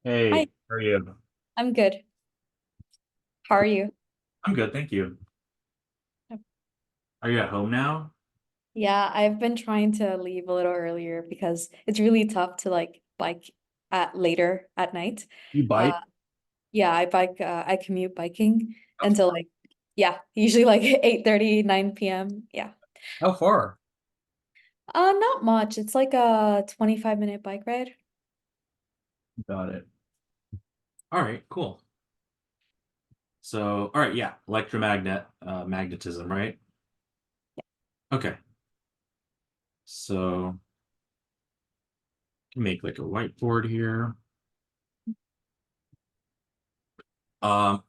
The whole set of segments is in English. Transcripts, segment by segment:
Hi, Hey, how are you? I'm good. How are you? I'm good, thank you. Are you at home now? Yeah, I've been trying to leave a little earlier because it's really tough to like bike at later at night. You Uh bike? yeah, I commute biking How until far? like yeah, usually like 8:30, 9 p.m. Yeah. How far? Not much. It's like a 25-minute bike ride. Got it. All right, cool. So, all right, yeah, magnetism, right? Okay. So, make like a whiteboard here.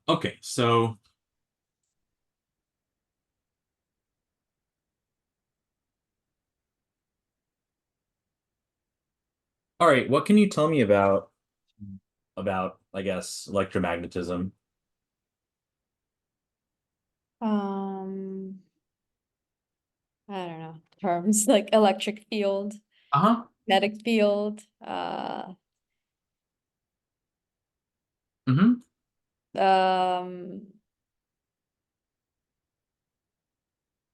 Okay, so all right, what can you tell me about I guess electromagnetism? Um, I don't know. Terms like electric field, Uh-huh. magnetic field, Mm-hmm. um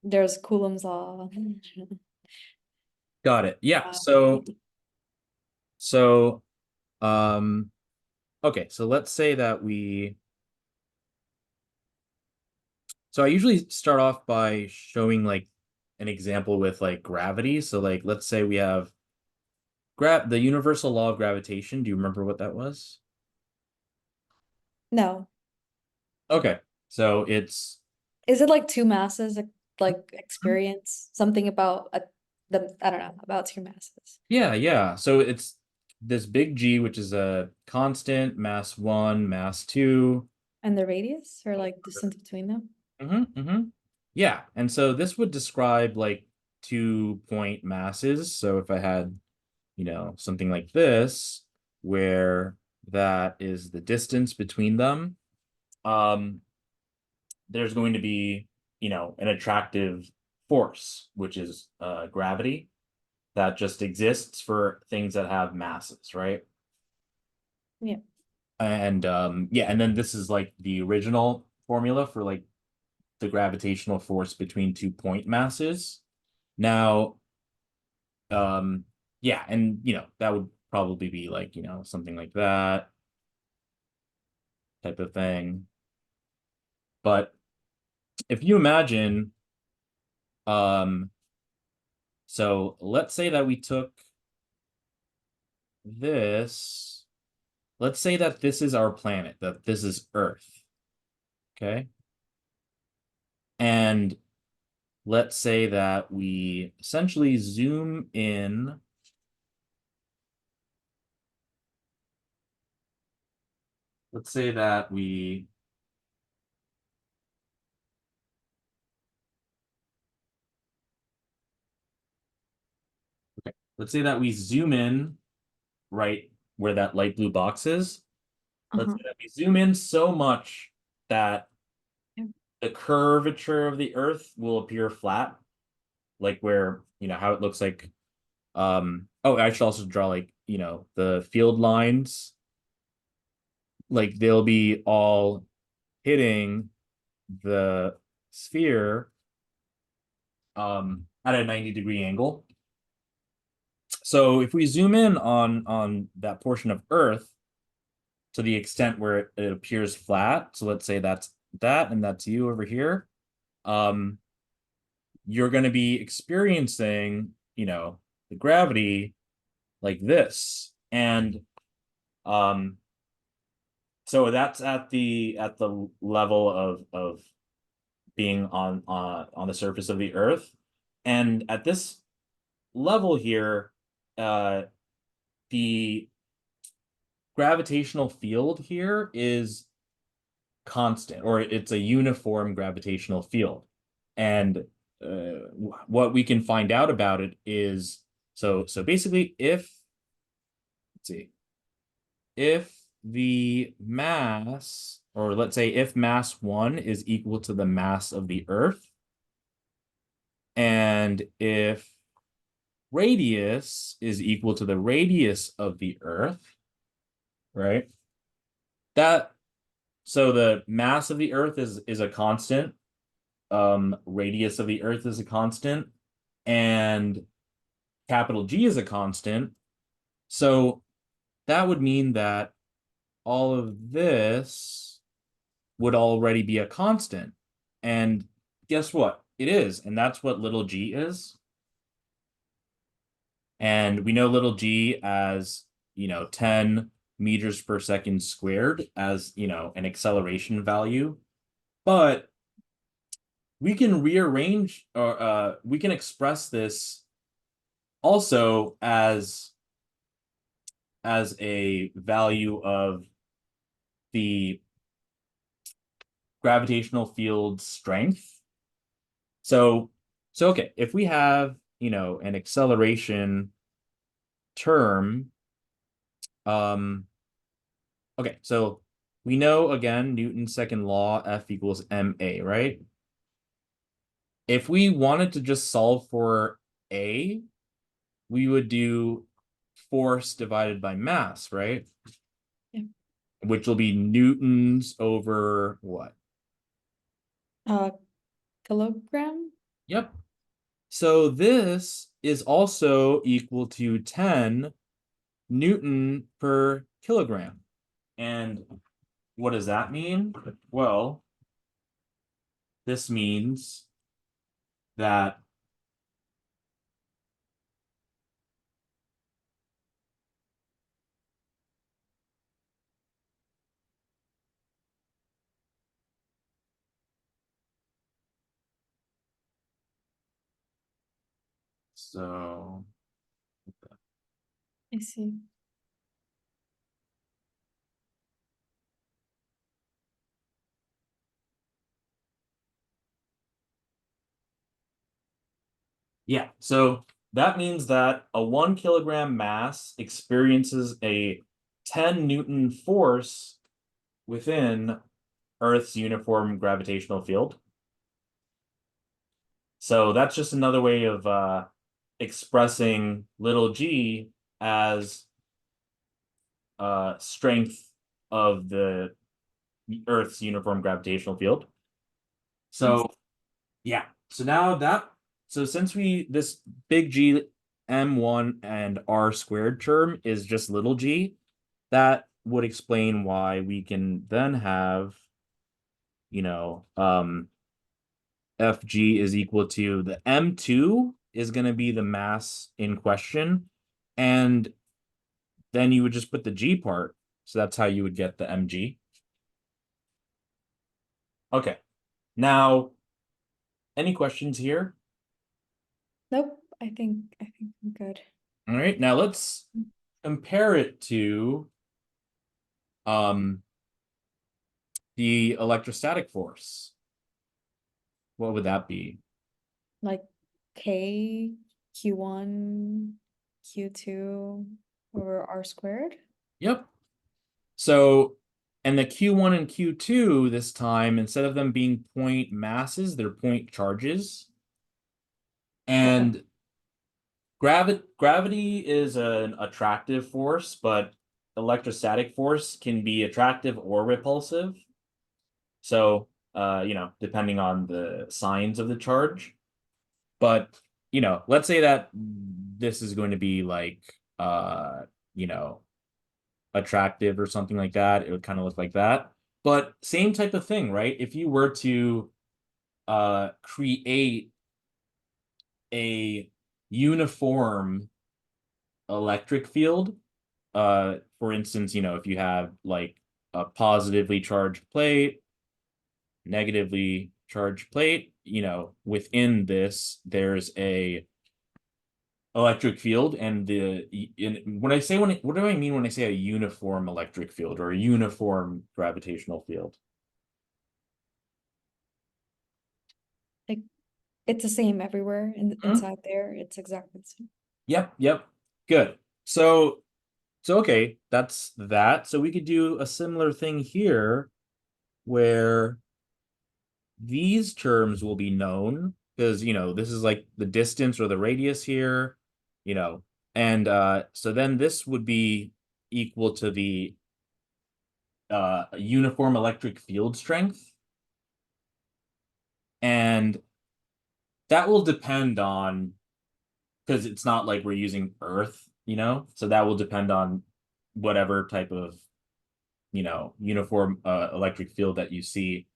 there's Coulomb's law. Got it. Yeah. Uh, So um okay, so let's say that so I usually start off by showing like an example with like gravity. So like let's say we have the universal law of gravitation. Do you remember what that was? no. Okay. So it's Is it like two masses like experience something about the I don't know about two masses yeah, yeah. So it's this big G, which is a constant, mass one, mass two. and the radius or like distance between them? Mm-hmm. Yeah. And so this would describe like 2 point masses. So if I had, something like this, where that is the distance between them, um, there's going to be, an attractive force, which is gravity, that just exists for things that have masses, right? Yeah. And yeah, and then this is like the original formula for like the gravitational force between 2 point masses. Now, yeah, and that would probably be like, something like that type of thing. But if you imagine, um, so let's say that we took this, let's say that this is our planet, that this is Earth, okay? And let's say that we essentially zoom in, let's say that we, okay, let's say that we zoom in right where that light blue box is. Let's Uh-huh. say that we zoom in so much that Yeah. the curvature of the Earth will appear flat, like where, how it looks like. Oh, I should also draw like, the field lines, like they'll be all hitting the sphere at a 90-degree angle. So if we zoom in on that portion of Earth to the extent where it appears flat, so let's say that's that and that's you over here, um, you're going to be experiencing, the gravity like this. And um, so that's at the level of being on the surface of the Earth. And at this level here, uh, the gravitational field here is constant, or it's a uniform gravitational field. And what we can find out about it is, so basically, let's see, if the mass, or let's say if mass one is equal to the mass of the Earth, and if radius is equal to the radius of the Earth, right? That so the mass of the Earth is a constant, radius of the Earth is a constant, and capital G is a constant. So that would mean that all of this would already be a constant. And guess what? It is, and that's what little g is. And we know little g as, 10 meters per second squared as, an acceleration value. But we can rearrange, or we can express this also as a value of the gravitational field strength. So okay, if we have, an acceleration term, okay, so we know again Newton's second law, F equals ma, right? If we wanted to just solve for a, we would do force divided by mass, right? Yeah. Which will be newtons over what? Kilogram? Yep. So this is also equal to 10 Newton per kilogram. And what does that mean? Well, this means that so I see. yeah, so that means that a 1 kilogram mass experiences a 10 Newton force within Earth's uniform gravitational field. So that's just another way of expressing little g as strength of the Earth's uniform gravitational field. Yes. So yeah, so since this big G M1 and R squared term is just little g, that would explain why we can then have, you know, um, FG is equal to the M2 is going to be the mass in question. And then you would just put the G part. So that's how you would get the mg. Okay. Now, any questions here? Nope. I think I'm good. All right. Now let's compare it to um the electrostatic force. What would that be? Like K, Q1, Q2 over R squared. Yep. So, and the Q1 and Q2 this time, instead of them being point masses, they're point charges. Okay. And gravity is an attractive force, but electrostatic force can be attractive or repulsive. So, depending on the signs of the charge. But, let's say that this is going to be like, you know, attractive or something like that. It would kind of look like that. But same type of thing, right? If you were to create a uniform electric field, for instance, if you have like a positively charged plate, negatively charged plate, within this there's a electric field. And what do I mean when I say a uniform electric field or a uniform gravitational field? Like it's the same everywhere inside there. It's exactly the same. Yep, good. So okay, that's that. So we could do a similar thing here where these terms will be known because this is like the distance or the radius here, you know, and so then this would be equal to the a uniform electric field strength, and that will depend on, because it's not like we're using Earth, so that will depend on whatever type of uniform electric field that you see,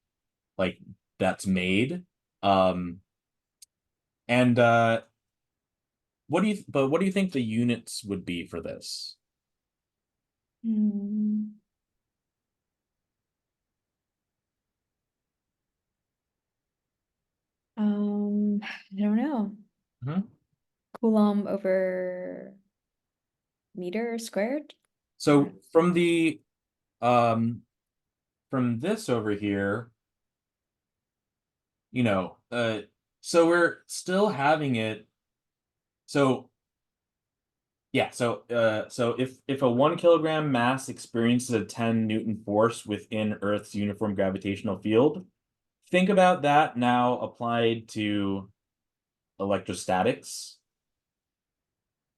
like, that's made. Um and what do you think the units would be for this? Hmm. I don't know. Mhm. Coulomb over meter squared? I So don't um from this over here, you know, uh so we're still having it. So yeah, so if a 1 kilogram mass experiences a 10 Newton force within Earth's uniform gravitational field, think about that now applied to electrostatics.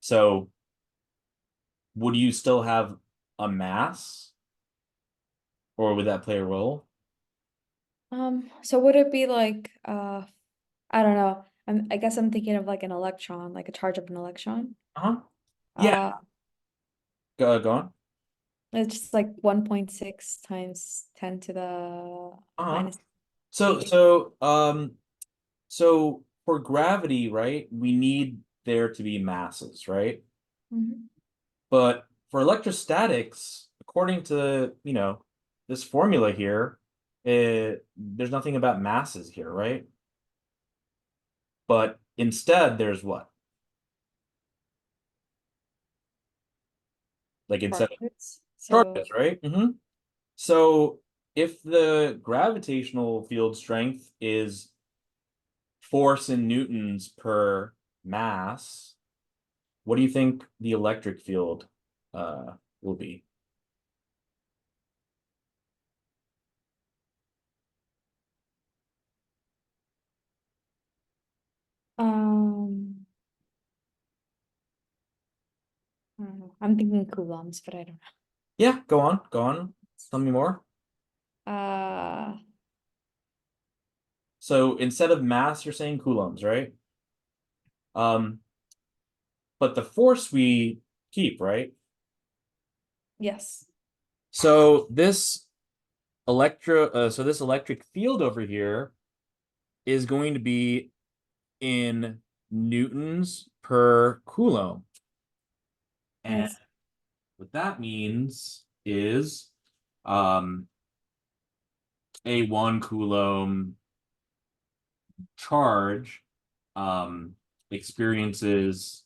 So would you still have a mass, or would that play a role? So would it be like I don't know. I guess I'm thinking of like an electron, like a charge of an electron. Uh-huh. Yeah, Uh go on. it's just like 1.6 times 10 to the Uh-huh. minus So 8. so um so for gravity, right, we need there to be masses, right? Mhm. But for electrostatics, according to, this formula here, there's nothing about masses here, right? But instead, there's what? Like instead of Charges. So charges, right? So if the gravitational field strength is force in newtons per mass, what do you think the electric field will be? um I don't know. I'm thinking coulombs, but I don't Yeah, go on, go on. Tell me more. know. So instead of mass, you're saying coulombs, right? Um, but the force we keep, right? Yes. So this electric field over here is going to be in newtons per coulomb. And Yes. what that means is um, a 1 coulomb charge experiences,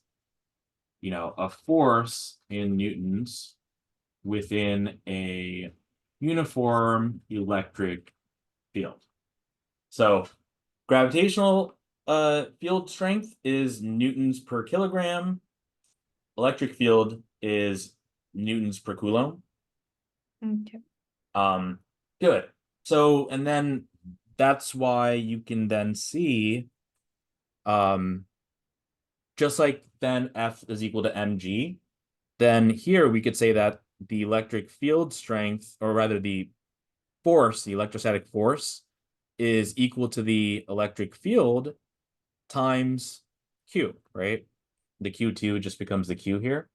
a force in newtons within a uniform electric field. So gravitational field strength is newtons per kilogram. Electric field is newtons per coulomb. Okay. Um, Good. So, and then that's why you can then see, um, just like then F is equal to mg, then here we could say that the electric field strength, or rather the force, the electrostatic force, is equal to the electric field times Q, right? The Q2 just becomes the Q here.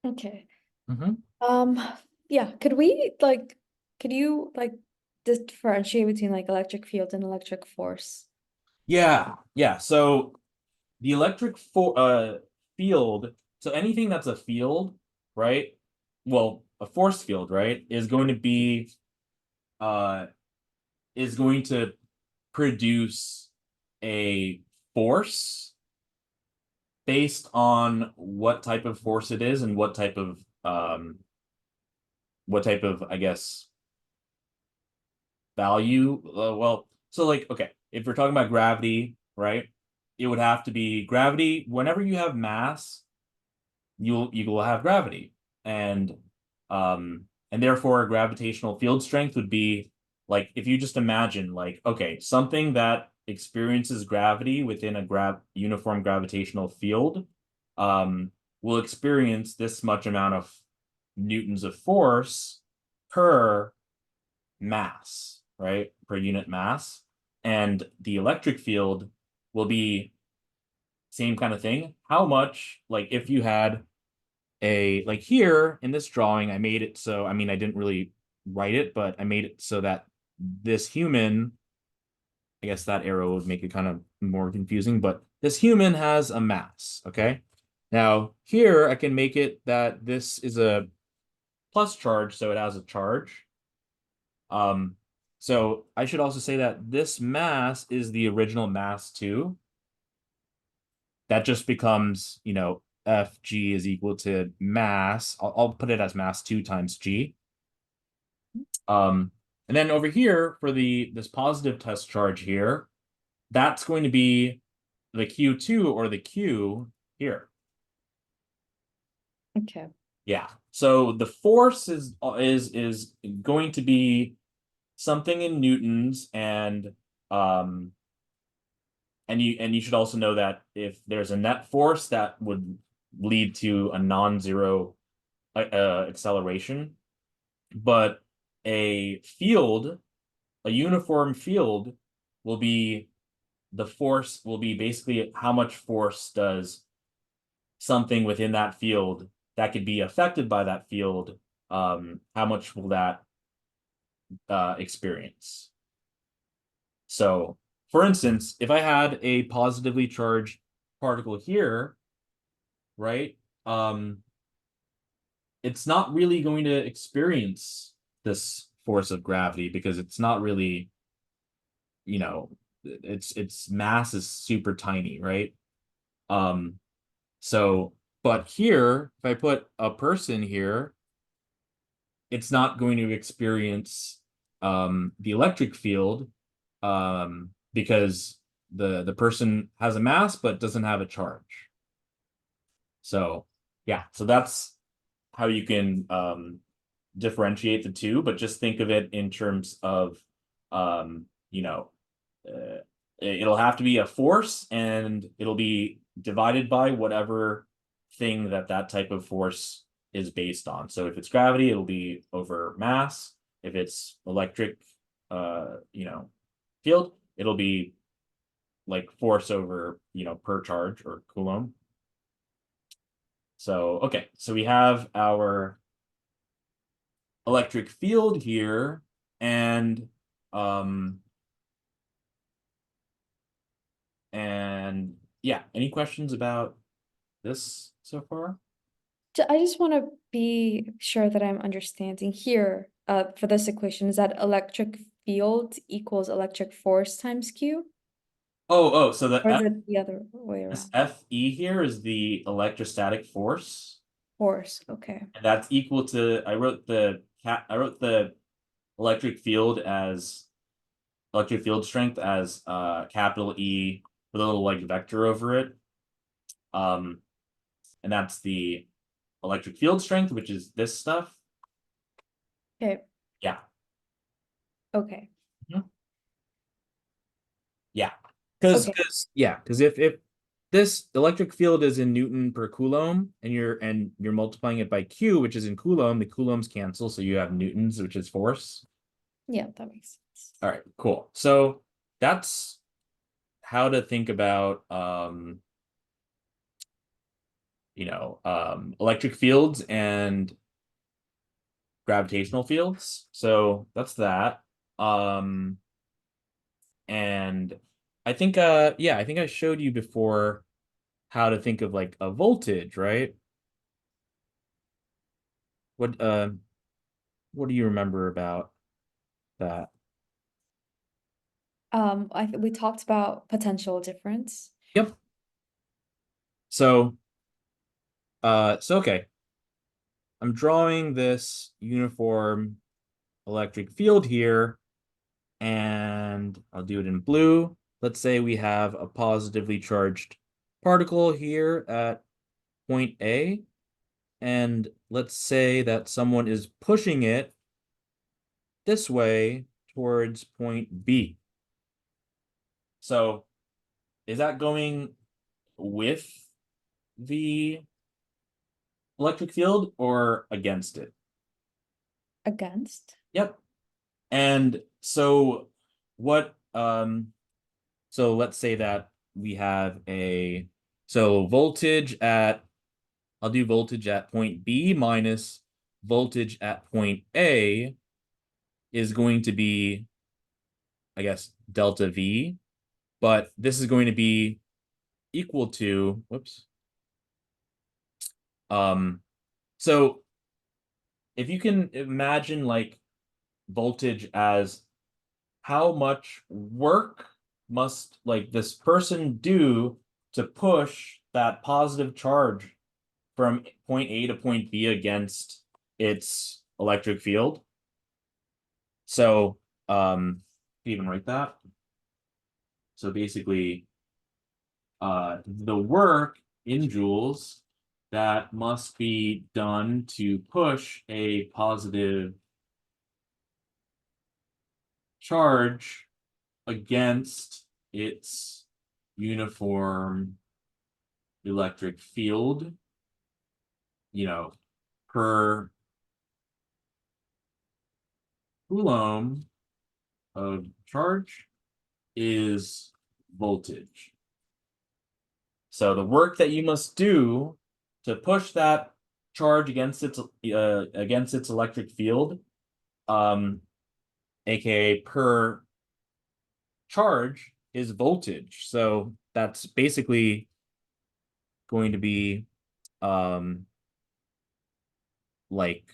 Okay. Mm-hmm. Um, yeah, could you like differentiate between like electric field and electric force? Yeah, yeah. So the field, so anything that's a field, right? Well, a force field, right, uh is going to produce a force based on what type of force it is and what type of, I guess, value. Well, so like, okay, if we're talking about gravity, right, it would have to be gravity. Whenever you have mass, you will have gravity, and therefore gravitational field strength would be like, if you just imagine, like, okay, something that experiences gravity within a uniform gravitational field, will experience this much amount of newtons of force per mass, right? Per unit mass. And the electric field will be same kind of thing. How much, like if you had like here in this drawing, I made it so, I mean, I didn't really write it, but I made it so that this human, I guess that arrow would make it kind of more confusing, but this human has a mass, okay? Now here I can make it that this is a plus charge, so it has a charge. So I should also say that this mass is the original mass too. That just becomes, Fg is equal to mass. I'll put it as mass 2 times g. And then over here for this positive test charge here, that's going to be the Q2 or the Q here. Okay. Yeah. So the force is going to be something in newtons, and you should also know that if there's a net force, that would lead to a non-zero acceleration. But a field, a uniform field, will be the force will be basically how much force does something within that field that could be affected by that field, how much will that experience. So, for instance, if I had a positively charged particle here, right, it's not really going to experience this force of gravity because it's not really, its mass is super tiny, right? So, but here, if I put a person here, it's not going to experience the electric field because the person has a mass but doesn't have a charge. So yeah, so that's how you can differentiate the two, but just think of it in terms of um, you know, it'll have to be a force, and it'll be divided by whatever thing that type of force is based on. So if it's gravity, it'll be over mass. If it's electric, field, it'll be like force over, per charge or Coulomb. So, okay, so we have our electric field here, and um, yeah, any questions about this so far? I just want to be sure that I'm understanding here, for this equation, is that electric field equals electric force times Q? So the Or is it the other way this around? Fe here is the electrostatic force, Force, okay. and that's equal to, I wrote the electric field as electric field strength as capital E with a little like vector over it. And that's the electric field strength, which is this stuff. Okay, Yeah. okay, Yeah. Because okay. if this electric field is in Newton per Coulomb, and you're multiplying it by Q, which is in Coulomb, the Coulombs cancel, so you have Newtons, which is force. Yeah, that makes sense. All right, cool. So that's how to think about electric fields and gravitational fields. So that's that. And I think I showed you before how to think of like a voltage, right? What uh what do you remember about that? We talked about potential difference. Yep. So okay. I'm drawing this uniform electric field here, and I'll do it in blue. Let's say we have a positively charged particle here at point A, and let's say that someone is pushing it this way towards point B. So is that going with the electric field or against it. Against? Yep. And so what so let's say that we have a voltage at, I'll do voltage at point B minus voltage at point A is going to be, I guess, delta V, but this is going to be equal to, whoops. So if you can imagine like voltage as how much work must like this person do to push that positive charge from point A to point B against its electric field. So even write that. So basically the work in joules that must be done to push a positive charge against its uniform electric field, per Coulomb of charge is voltage. So the work that you must do to push that charge against its electric field, aka per charge, is voltage. So that's basically going to be like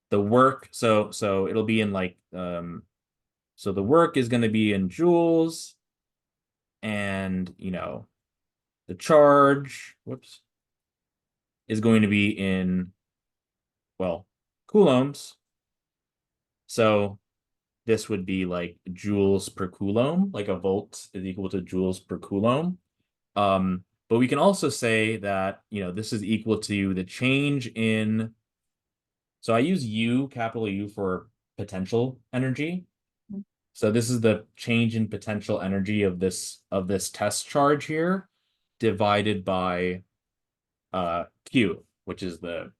the work. So it'll be in like so the work is going to be in joules, and the charge, whoops, is going to be in, well, coulombs. So this would be like joules per coulomb, like a volt is equal to joules per coulomb. But we can also say that, this is equal to the change in, so I use U, capital U, for potential energy. So this is the change in potential energy of this test charge here divided by Q, which is the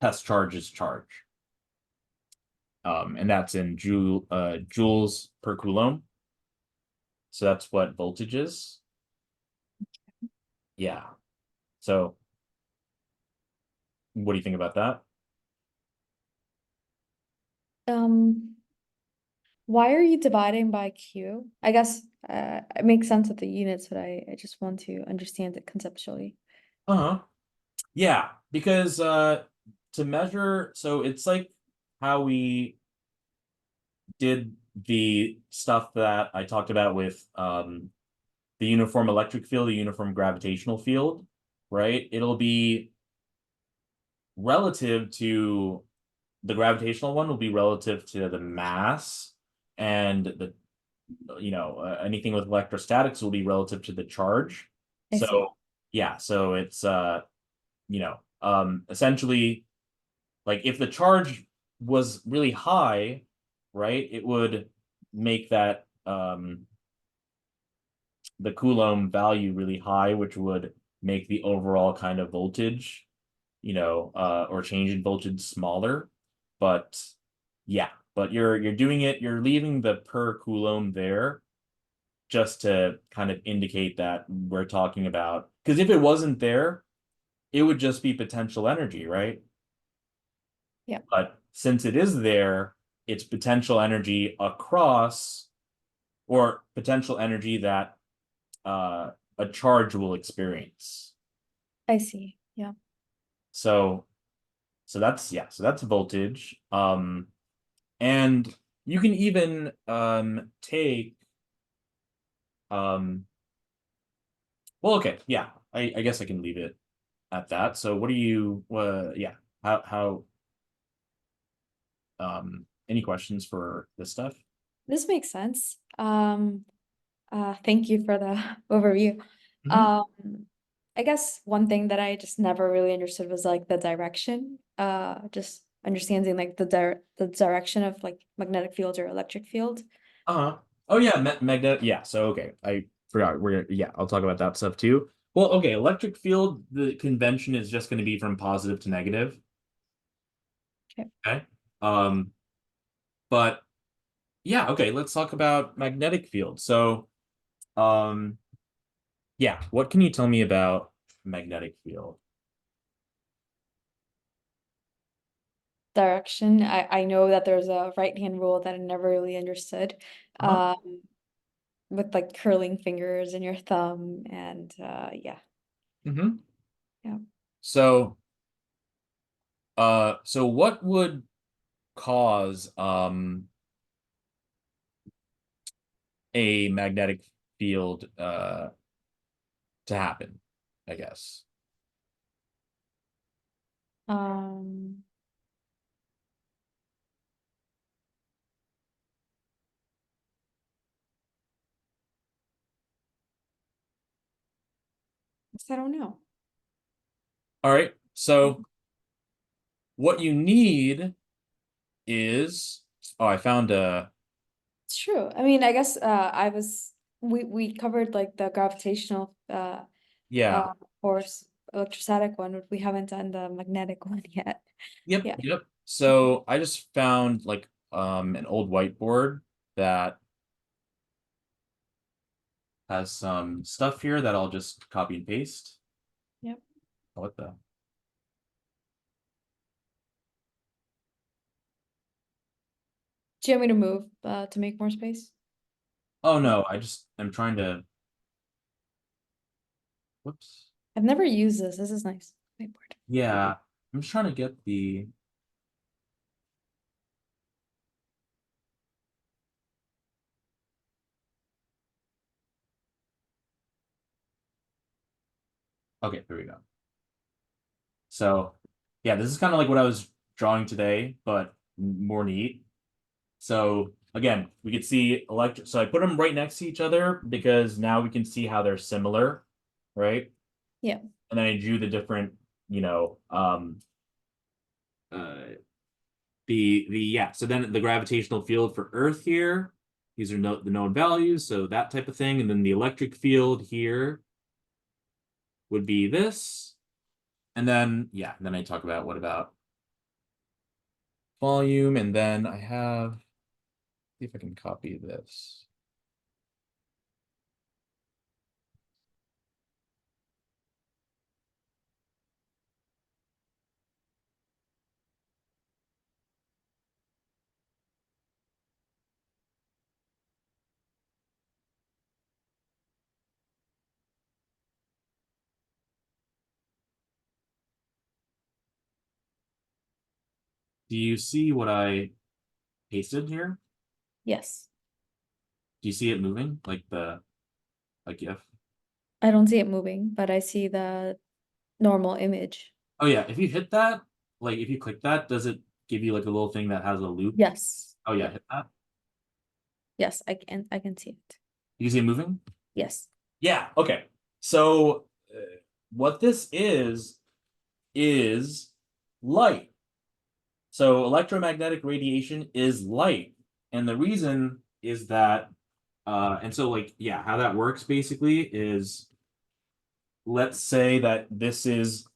test charge's charge. And that's in joules per coulomb. So that's what voltage is. Yeah. So what do you think about that? Why are you dividing by Q? I guess it makes sense with the units, but I just want to understand it conceptually. Uh-huh. Yeah, because to measure, so it's like how we did the stuff that I talked about with the uniform electric field, the uniform gravitational field, right? It'll be relative to, the gravitational one will be relative to the mass, and the anything with electrostatics will be relative to the charge. I see. So yeah, so it's essentially, like if the charge was really high, right, it would make that the Coulomb value really high, which would make the overall kind of voltage, or change in voltage smaller. But yeah, but you're doing it, you're leaving the per Coulomb there just to kind of indicate that we're talking about, because if it wasn't there, it would just be potential energy, right? Yeah, But since it is there, it's potential energy across, or potential energy that a charge will experience. I see. Yeah. So that's, yeah, so that's voltage. And you can even take well, okay, yeah, I guess I can leave it at that. So what do you yeah, how any questions for this stuff? This makes sense. Thank you for the overview. Mhm. Um, I guess one thing that I just never really understood was like the direction. Just understanding like the direction of like magnetic field or electric field. Uh-huh. Oh yeah, magnetic. Yeah. So okay, I forgot. Yeah, I'll talk about that stuff too. Well, okay, electric field, the convention is just going to be from positive to negative. Okay. Okay. Um, but yeah, okay, let's talk about magnetic field. So, um, yeah, what can you tell me about magnetic field? Direction. I know that there's a right-hand rule that I never really understood. Uh-huh. With like curling fingers and your thumb and yeah. Mm-hmm. Yeah. So, so what would cause a magnetic field to happen, I guess? Um, I don't know. All right. So what you need is, oh, I found a, It's true. I mean, I guess we covered like the gravitational yeah. force electrostatic one, but we haven't done the magnetic one yet. Yep, Yeah. yep. So I just found like an old whiteboard that has some stuff here that I'll just copy and paste. Yep. Oh, what the? Do you want me to move to make more space? Oh no, I just am trying to, whoops. I've never used this. This is nice. Whiteboard. Yeah, I'm just trying to get the, okay, here we go. So yeah, this is kind of like what I was drawing today, but more neat. So again, we could see electric. So I put them right next to each other because now we can see how they're similar, right? Yeah. And then I drew the different, you know, uh, the yeah. So then the gravitational field for Earth here. These are the known values, so that type of thing. And then the electric field here would be this. And then yeah, then I talk about what about volume, and then I have, see if I can copy this. Do you see what I pasted here? Yes. Do you see it moving? Like the a GIF? I don't see it moving, but I see the normal image. Oh yeah, if you hit that, like if you click that, does it give you like a little thing that has a loop? Yes. Oh yeah, Yeah. hit that. Yes, I can see it. You see it moving? Yes. Yeah, okay. So what this is light. So electromagnetic radiation is light. And the reason is that and so like yeah, how that works basically is, let's say that this is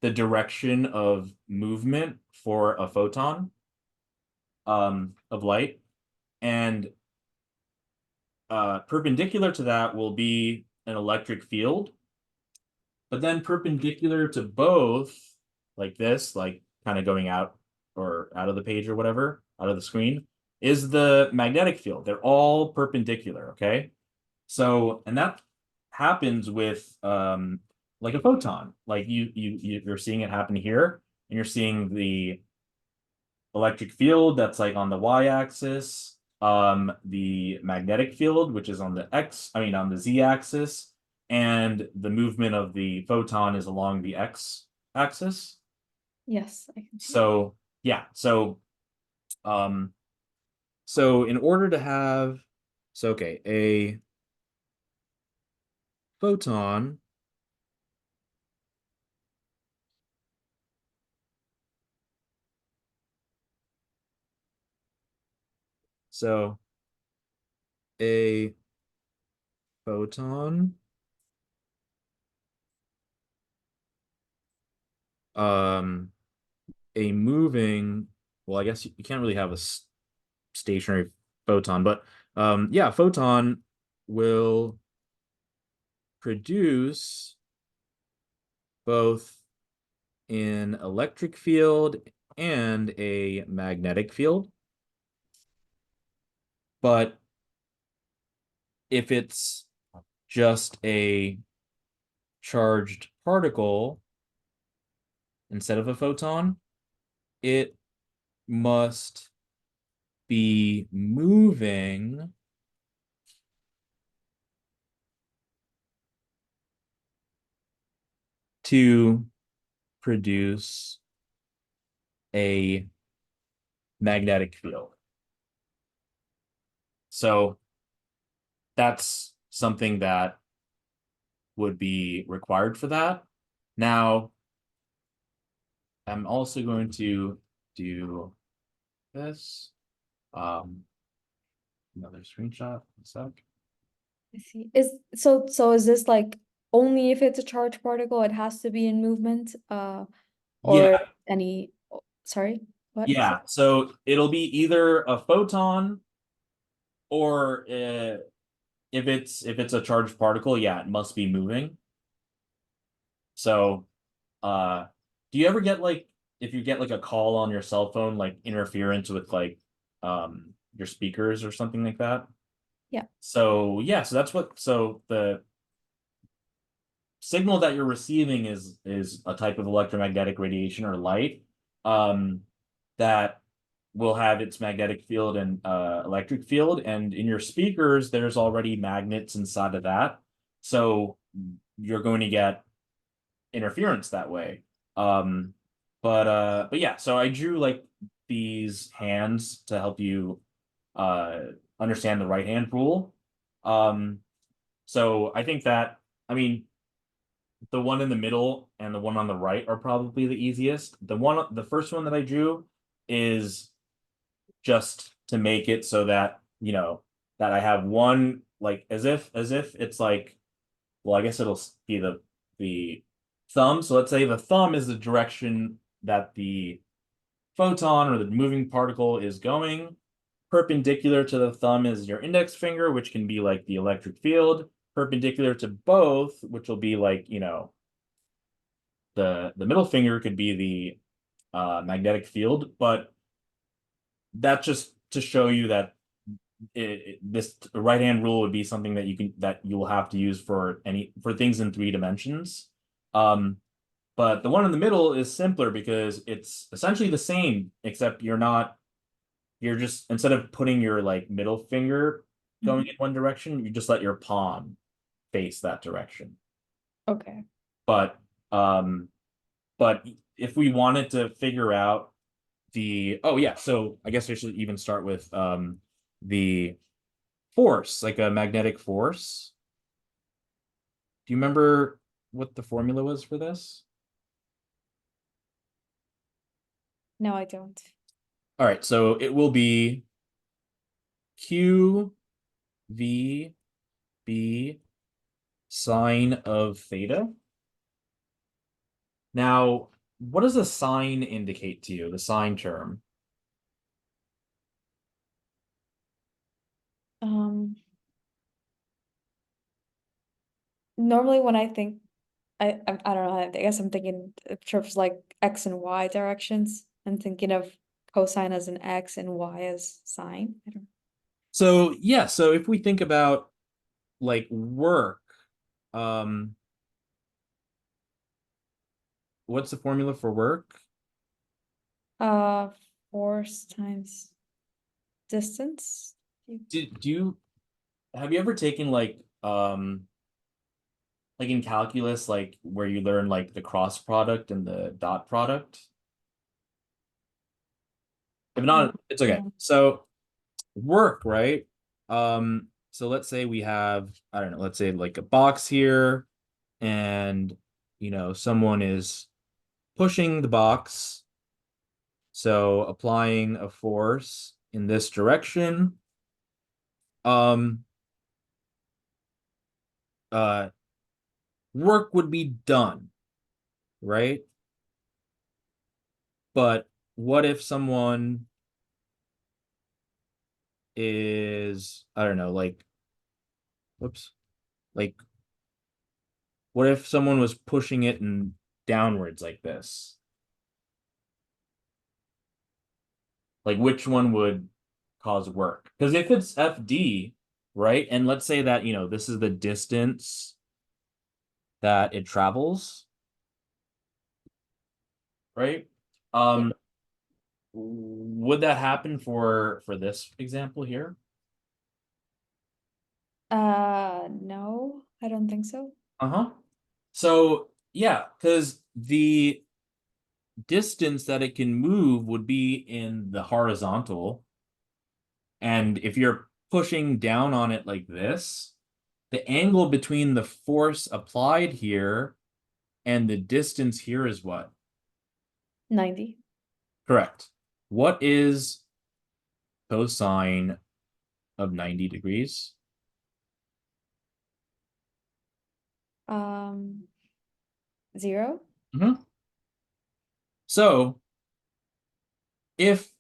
the direction of movement for a photon of light, and perpendicular to that will be an electric field, but then perpendicular to both, like this, like kind of going out or out of the page or whatever, out of the screen, is the magnetic field. They're all perpendicular, okay? So, and that happens with like a photon. Like you're seeing it happen here, and you're seeing the electric field that's like on the y-axis, the magnetic field, which is on the on the z-axis, and the movement of the photon is along the x-axis. Yes, I can see. So yeah, um, so in order to have, so okay, a photon, so a photon a moving, well, I guess you can't really have a stationary photon, but yeah, photon will produce both an electric field and a magnetic field. But if it's just a charged particle instead of a photon, it must be moving to produce a magnetic field. So that's something that would be required for that. Now, I'm also going to do this. Another screenshot. One sec. I see. So is this like only if it's a charged particle, it has to be in movement? Yeah, Or any, sorry, what? yeah. So it'll be either a photon or if it's a charged particle, yeah, it must be moving. So, uh, do you ever get like if you get like a call on your cell phone, like interference with like your speakers or something like that? Yeah. So yeah, so that's what so the signal that you're receiving is a type of electromagnetic radiation or light that will have its magnetic field and electric field, and in your speakers there's already magnets inside of that, so you're going to get interference that way. um but yeah, so I drew like these hands to help you uh understand the right hand rule. So I think that, I mean, the one in the middle and the one on the right are probably the easiest. The first one that I drew is just to make it so that, that I have one, like as if it's like, well, I guess it'll be the thumb. So let's say the thumb is the direction that the photon or the moving particle is going. Perpendicular to the thumb is your index finger, which can be like the electric field. Perpendicular to both, which will be like, the middle finger could be the magnetic field, but that's just to show you that this right hand rule would be something that you will have to use for things in 3 dimensions. But the one in the middle is simpler because it's essentially the same, except you're just, instead of putting your like middle finger going in one direction, you just let your palm face that direction. Okay. But um but if we wanted to figure out oh yeah, so I guess I should even start with the force, like a magnetic force. Do you remember what the formula was for this? No, I don't. All right, so it will be Q V B sine of theta. Now, what does a sine indicate to you, the sine term? Um, Normally when I think, I don't know, I guess I'm thinking in terms like X and Y directions. I'm thinking of cosine as an X and Y as sine. I don't. So yeah, so if we think about like work, um, what's the formula for work? Uh, Force times distance. Do you have you ever taken like in calculus, like where you learn like the cross product and the dot product? If not, it's okay. No. So work, right? So let's say we have, I don't know, let's say like a box here, and someone is pushing the box, so applying a force in this direction. Um, uh, Work would be done, right? But what if someone is, I don't know, like, whoops, like, what if someone was pushing it and downwards like this? Like, which one would cause work? Because if it's FD, right, and let's say that, this is the distance that it travels, right? Yeah. Um, would that happen for this example here? No, I don't think so. Uh-huh. So, yeah, because the distance that it can move would be in the horizontal. And if you're pushing down on it like this, the angle between the force applied here and the distance here is what? 90. Correct. What is cosine of 90 degrees? Um, 0. Mhm. So if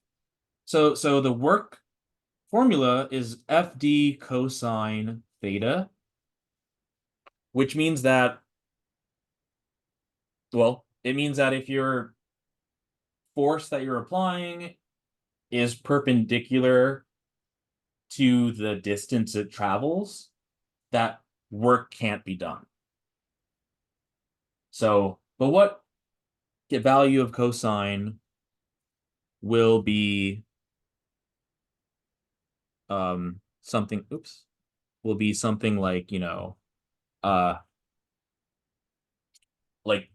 so the work formula is FD cosine theta, which means that, well, it means that if your force that you're applying is perpendicular to the distance it travels, that work can't be done. So, but what value of cosine will be something, oops, will be something like, uh like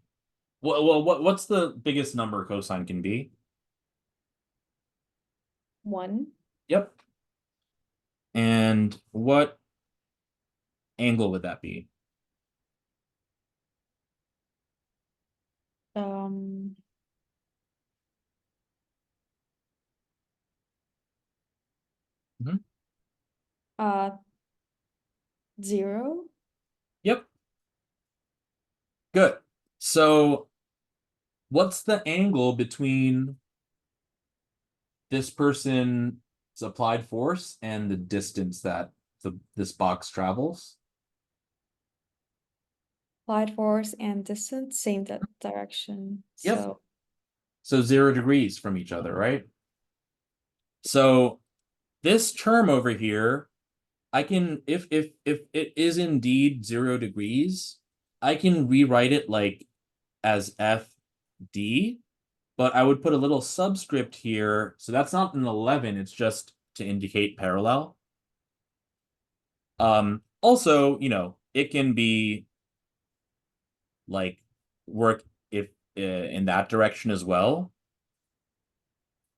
what's the biggest number cosine can be? 1. Yep. And what angle would that be? Um, Mhm. uh, 0. Yep. Good. So what's the angle between this person's applied force and the distance that this box travels? Applied force and distance, same that direction. Yep. So So 0 degrees from each other, right? So this term over here, I can, if it is indeed 0 degrees, I can rewrite it like as FD, but I would put a little subscript here. So that's not an 11, it's just to indicate parallel. Also, it can be like work if in that direction as well.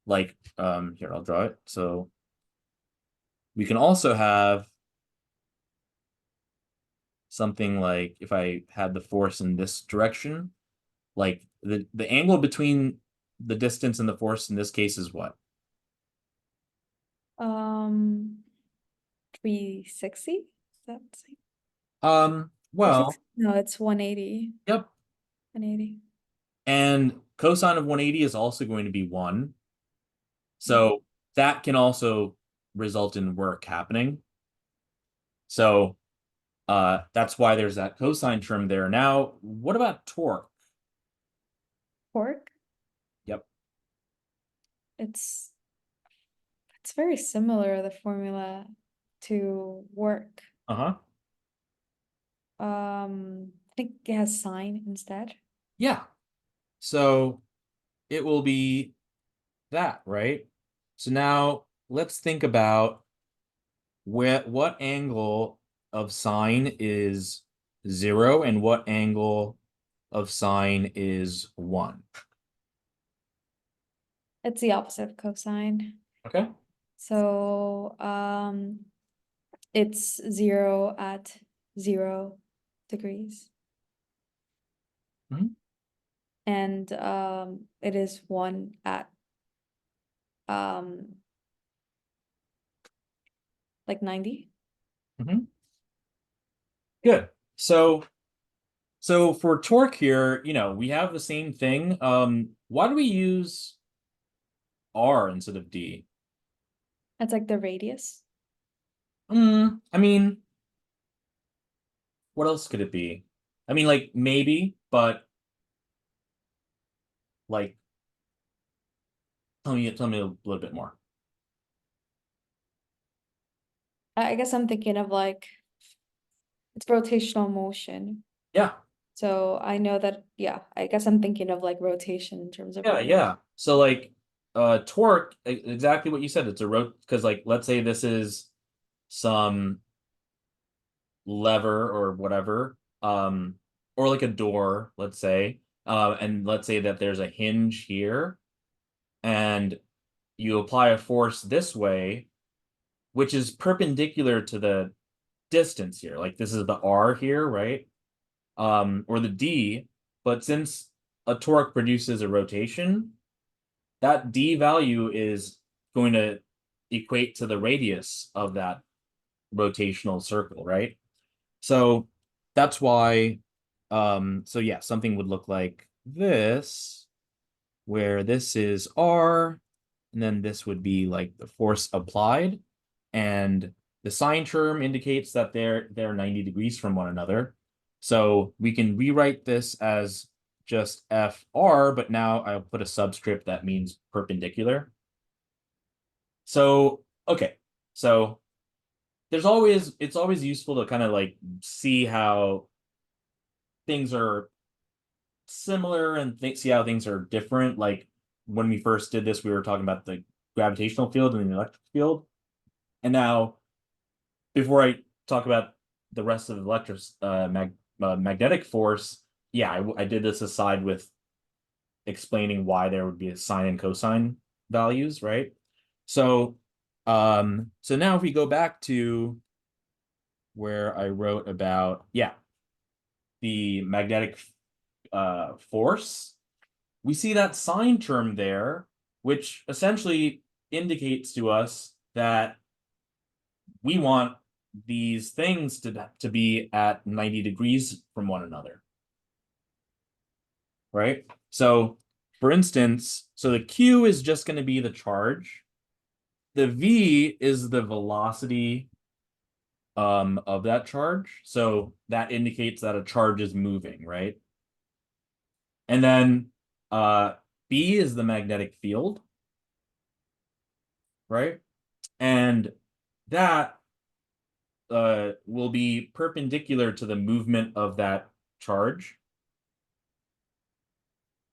Like, here, I'll draw it. So we can also have something like if I had the force in this direction, like the angle between the distance and the force in this case is what? um 360. That's Well, 360. No, it's 180. yep. 180. And cosine of 180 is also going to be 1. Mhm. So that can also result in work happening. So that's why there's that cosine term there. Now, what about torque? Torque. Yep. It's it's very similar, the formula to work. Uh-huh. I think it has sine instead. Yeah. So it will be that, right? So now let's think about what angle of sine is 0 and what angle of sine is 1. It's the opposite of cosine. Okay. So it's 0 at 0 degrees. Mhm. And it is 1 at um like 90. Mhm. Good. So for torque here, we have the same thing. Why do we use R instead of D? That's like the radius. I mean, what else could it be? I mean, like maybe, but like, tell me a little bit more. I guess I'm thinking of like it's rotational motion. Yeah, So I know that, yeah, I guess I'm thinking of like rotation in terms of yeah, radius. yeah. So like, torque, exactly what you said. It's a because like, let's say this is some lever or whatever, or like a door, let's say, and let's say that there's a hinge here, and you apply a force this way, which is perpendicular to the distance here. Like this is the R here, right? Or the D, but since a torque produces a rotation, that D value is going to equate to the radius of that rotational circle, right? So that's why, so yeah, something would look like this, where this is R, and then this would be like the force applied, and the sine term indicates that they're 90 degrees from one another. So we can rewrite this as just FR, but now I'll put a subscript that means perpendicular. So, okay. So it's always useful to kind of like see how things are similar and see how things are different. Like when we first did this, we were talking about the gravitational field and the electric field. And now, before I talk about the rest of the magnetic force, yeah, I did this aside with explaining why there would be a sine and cosine values, right? So, so now if we go back to where I wrote about, yeah, the magnetic force, we see that sine term there, which essentially indicates to us that we want these things to be at 90 degrees from one another, right? So, for instance, so the Q is just going to be the charge. The V is the velocity of that charge. So that indicates that a charge is moving, right? And then uh B is the magnetic field, right? And that will be perpendicular to the movement of that charge.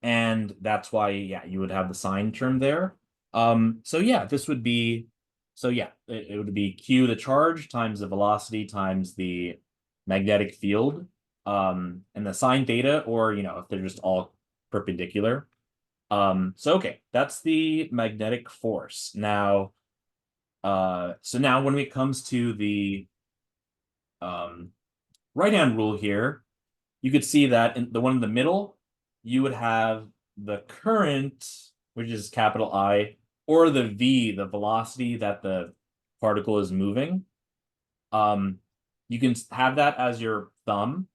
And that's why, yeah, you would have the sine term there. So yeah, this would be, so yeah, it would be Q the charge times the velocity times the magnetic field, and the sine theta, or if they're just all perpendicular. So okay, that's the magnetic force. Now, so now when it comes to the um right hand rule here, you could see that in the one in the middle, you would have the current, which is capital I, or the V, the velocity that the particle is moving. Um, you can have that as your thumb,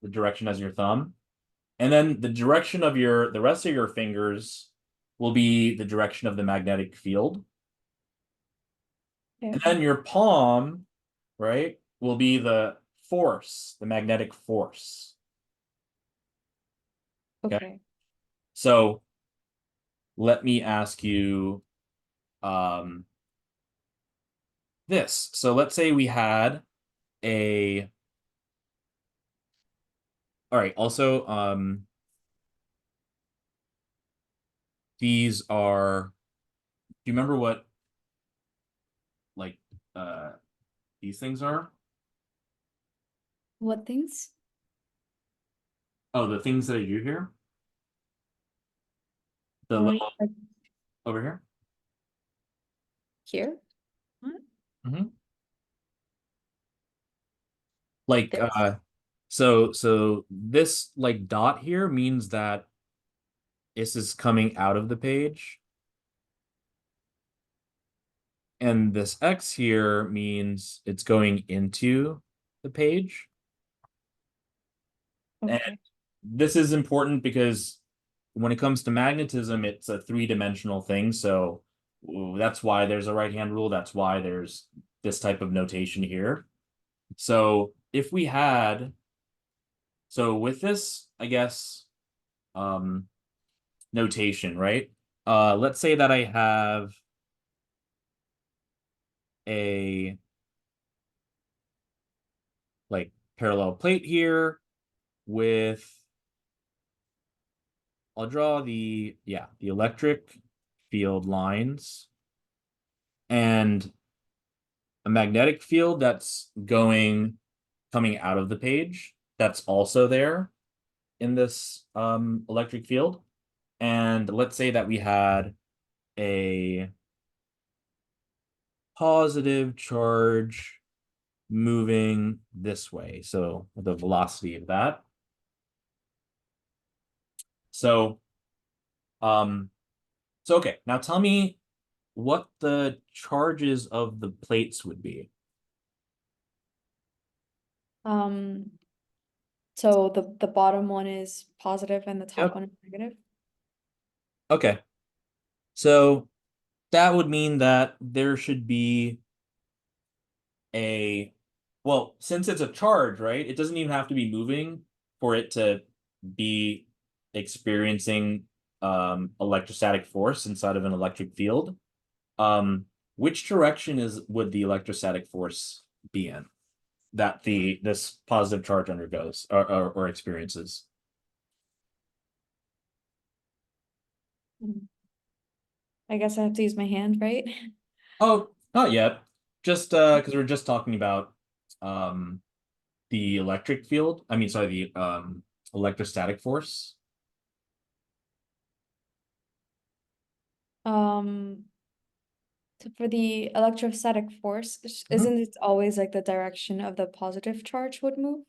the direction as your thumb. And then the direction of the rest of your fingers will be the direction of the magnetic field. Okay. And then your palm, right, will be the force, the magnetic force. Okay. Okay. So let me ask you um, this. So let's say we had a, all right, also, these are, do you remember what like uh these things are? What things? Oh, the things that you here? The Or little like over here? here? What? Hmm. Like This? so this like dot here means that this is coming out of the page, and this X here means it's going into the page. And Okay. this is important because when it comes to magnetism, it's a three-dimensional thing. So that's why there's a right-hand rule. That's why there's this type of notation here. So if we had, so with this, I guess, notation, right? Let's say that I have a like parallel plate here with, I'll draw the electric field lines and a magnetic field that's coming out of the page that's also there in this electric field. And let's say that we had a positive charge moving this way. So the velocity of that. So, okay, now tell me what the charges of the plates would be. Um, so the bottom one is positive and the top Yep. one is negative. Okay. So that would mean that there should be well, since it's a charge, right? It doesn't even have to be moving for it to be experiencing electrostatic force inside of an electric field. Which direction would the electrostatic force be in that this positive charge undergoes or experiences? I guess I have to use my hand, right? Oh, not yet. Just because we're just talking about the electric field. I mean, sorry, the electrostatic force. Um, for the electrostatic force, Mhm. isn't it always like the direction of the positive charge would move?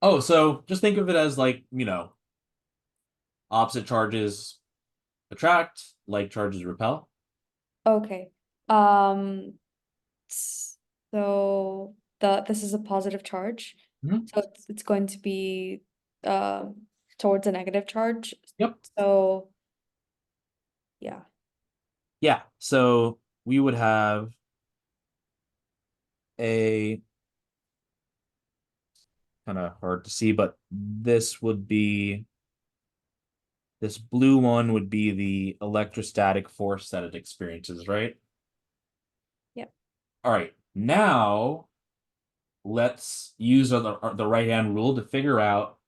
Oh, so just think of it as like, opposite charges attract, like charges repel. Okay. So this is a positive charge. Mhm. So it's going to be towards a negative charge. Yep. So yeah. Yeah. So we would have a kind of hard to see, but this blue one would be the electrostatic force that it experiences, right? Yep. All right. Now let's use the right hand rule to figure out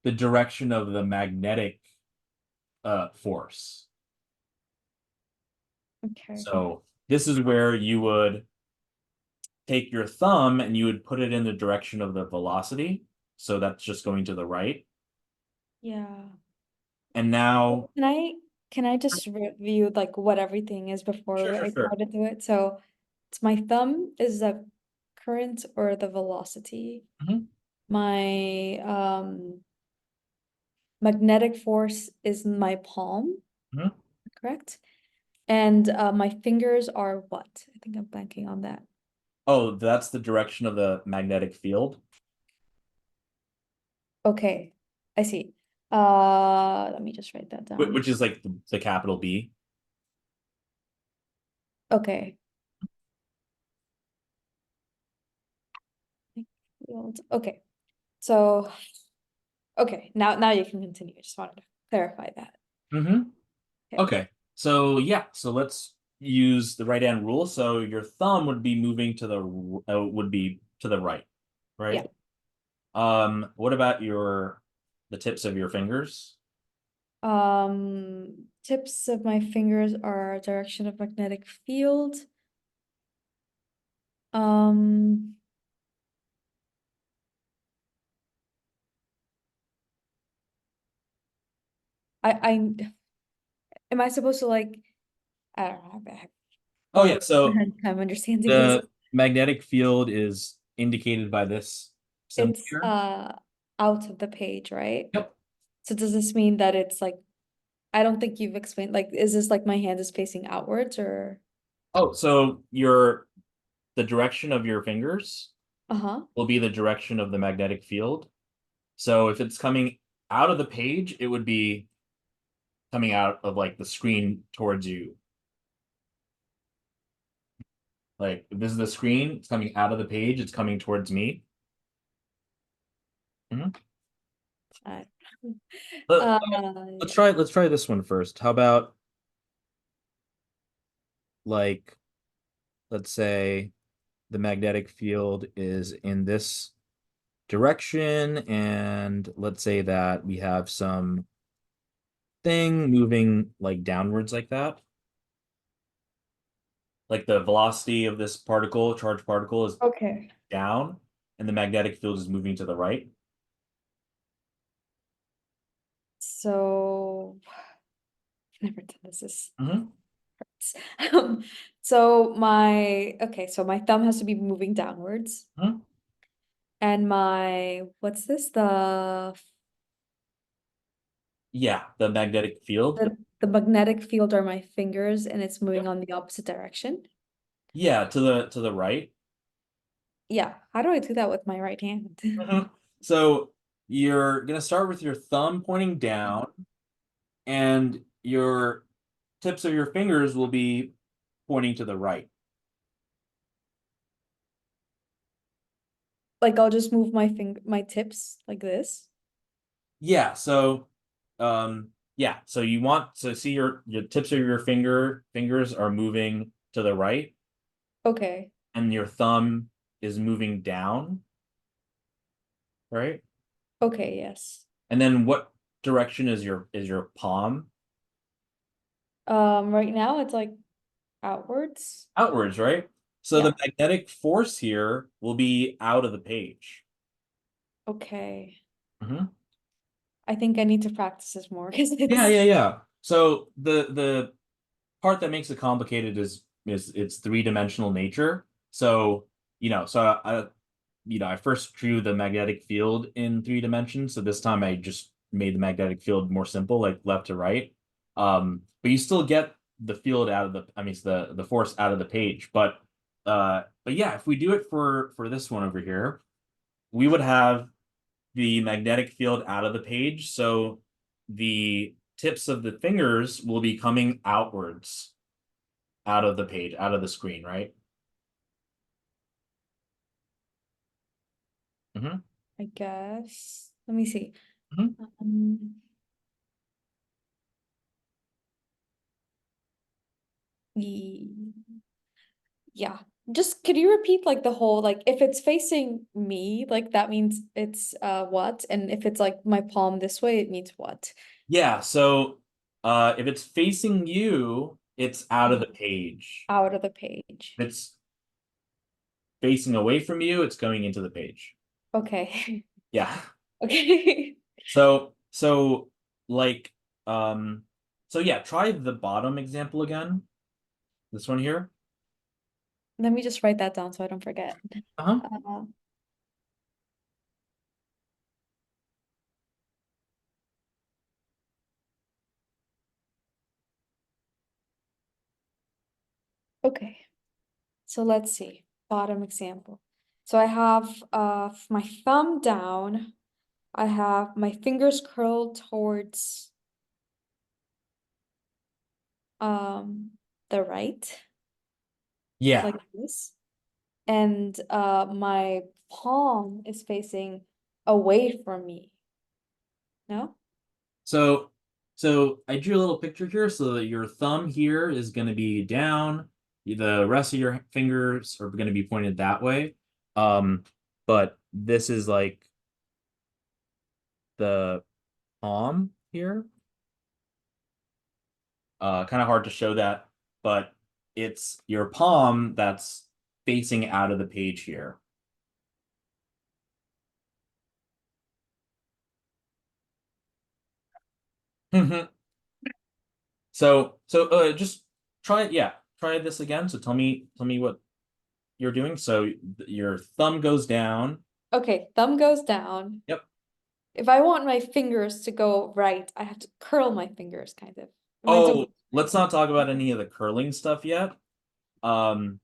the direction of the magnetic force. Okay. So this is where you would take your thumb and you would put it in the direction of the velocity. So that's just going to the right. Yeah. And now, Can I just review like what everything is sure, before sure, I try sure. to do it? So it's my thumb is the current or the velocity. Mhm, My magnetic force is my palm, mhm. correct? And my fingers are what? I think I'm blanking on that. Oh, that's the direction of the magnetic field. Okay, I see. Let me just write that down. Which is like the capital B. Okay. Okay. So, okay, now you can continue. I just wanted to clarify that. Hmm. Okay. Okay. So yeah, so let's use the right hand rule. So your thumb would be moving to would be to the right, Yeah. right? What about the tips of your fingers? Tips of my fingers are direction of magnetic field. Um, I am I supposed to like I don't know, I have Oh a yeah, so hard time understanding this. the magnetic field is indicated by this symbol It's here. out of the page, right? Yep. So does this mean that it's like I don't think you've explained like is this like my hand is facing outwards or Oh, so the direction of your fingers uh-huh. will be the direction of the magnetic field. So if it's coming out of the page, it would be coming out of like the screen towards you. Like if this is the screen, it's coming out of the page, it's coming towards me. Mhm. Uh, Let, uh, let's try this one first. How about like let's say the magnetic field is in this direction, and let's say that we have some thing moving like downwards like that. Like the velocity of this particle, charged particle, is okay. down, and the magnetic field is moving to the right. So I've never done this. This Mhm. hurts. So my thumb has to be moving downwards. Mhm. And my, what's this? Yeah, the magnetic field. The magnetic field are my fingers and it's moving Yep. on the opposite direction. Yeah, to the right. Yeah. How do I do that with my right hand? Mhm. So you're gonna start with your thumb pointing down, and your tips of your fingers will be pointing to the right. Like I'll just move my tips like this. Yeah, so you want to see your tips of your fingers are moving to the right, Okay. and your thumb is moving down, right? Okay, yes. And then what direction is your palm? Right now it's like outwards. Outwards, right? So the Yeah. magnetic force here will be out of the page. Okay. Mhm. I think I need to practice this more because Yeah, it's yeah, yeah. So the part that makes it complicated is its three-dimensional nature. So, I first drew the magnetic field in 3 dimensions. So this time I just made the magnetic field more simple, like left to right. But you still get the field out of the force out of the page. But yeah, if we do it for this one over here, we would have the magnetic field out of the page. So the tips of the fingers will be coming outwards out of the page, out of the screen, right? Hmm. I guess. Let me see. Hmm. Um, ye- yeah. Just could you repeat like the whole like if it's facing me, like that means it's what? And if it's like my palm this way, it means what? Yeah, so if it's facing you, it's out of the page. Out of the page. If it's facing away from you, it's going into the page. Okay. Yeah. Okay. So like so yeah, try the bottom example again. This one here. Let me just write that down so I don't forget. Uh-huh. Uh, okay. So let's see. Bottom example. So I have my thumb down. I have my fingers curled towards um the right, Yeah. like this. And my palm is facing away from me. No? So so I drew a little picture here so that your thumb here is going to be down. The rest of your fingers are going to be pointed that way. Um, but this is like the palm here. Kind of hard to show that, but it's your palm that's facing out of the page here. Just try this again. So tell me what you're doing. So your thumb goes down. Okay, thumb goes down. Yep. If I want my fingers to go right, I have to curl my fingers kind of. Am I doing Oh, let's not talk about any of the curling stuff yet. Um,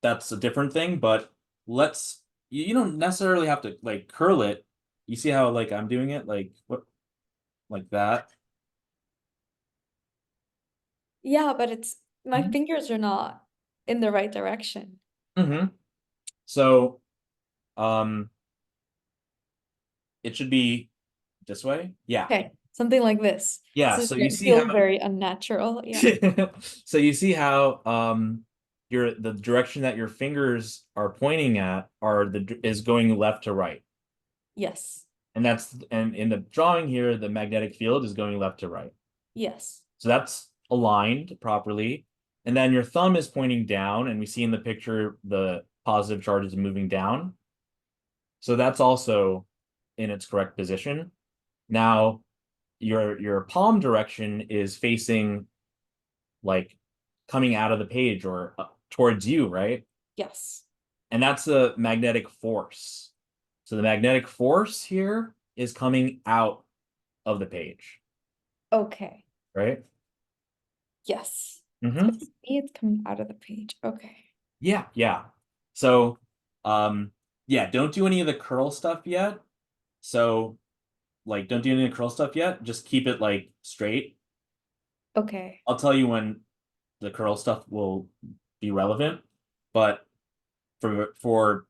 that's a different thing, but you don't necessarily have to like curl it. You see how like I'm doing it, like what like that. Yeah, but it's my fingers are not in the right direction. Mm-hmm. So, um, it should be this way. Yeah. Okay, something like this. Yeah. This is So you it see feels how very unnatural. Yeah. so you see how the direction that your fingers are pointing at is going left to right. Yes. And in the drawing here, the magnetic field is going left to right. Yes. So that's aligned properly. And then your thumb is pointing down, and we see in the picture the positive charge is moving down. So that's also in its correct position. Now, your palm direction is facing like coming out of the page or towards you, right? Yes. And that's the magnetic force. So the magnetic force here is coming out of the page, Okay. right? Yes. So Mm-hmm. it's me, it's coming out of the page. Okay. Yeah, yeah. So, yeah, don't do any of the curl stuff yet. So, like, don't do any of the curl stuff yet. Just keep it like straight. Okay. I'll tell you when the curl stuff will be relevant. But for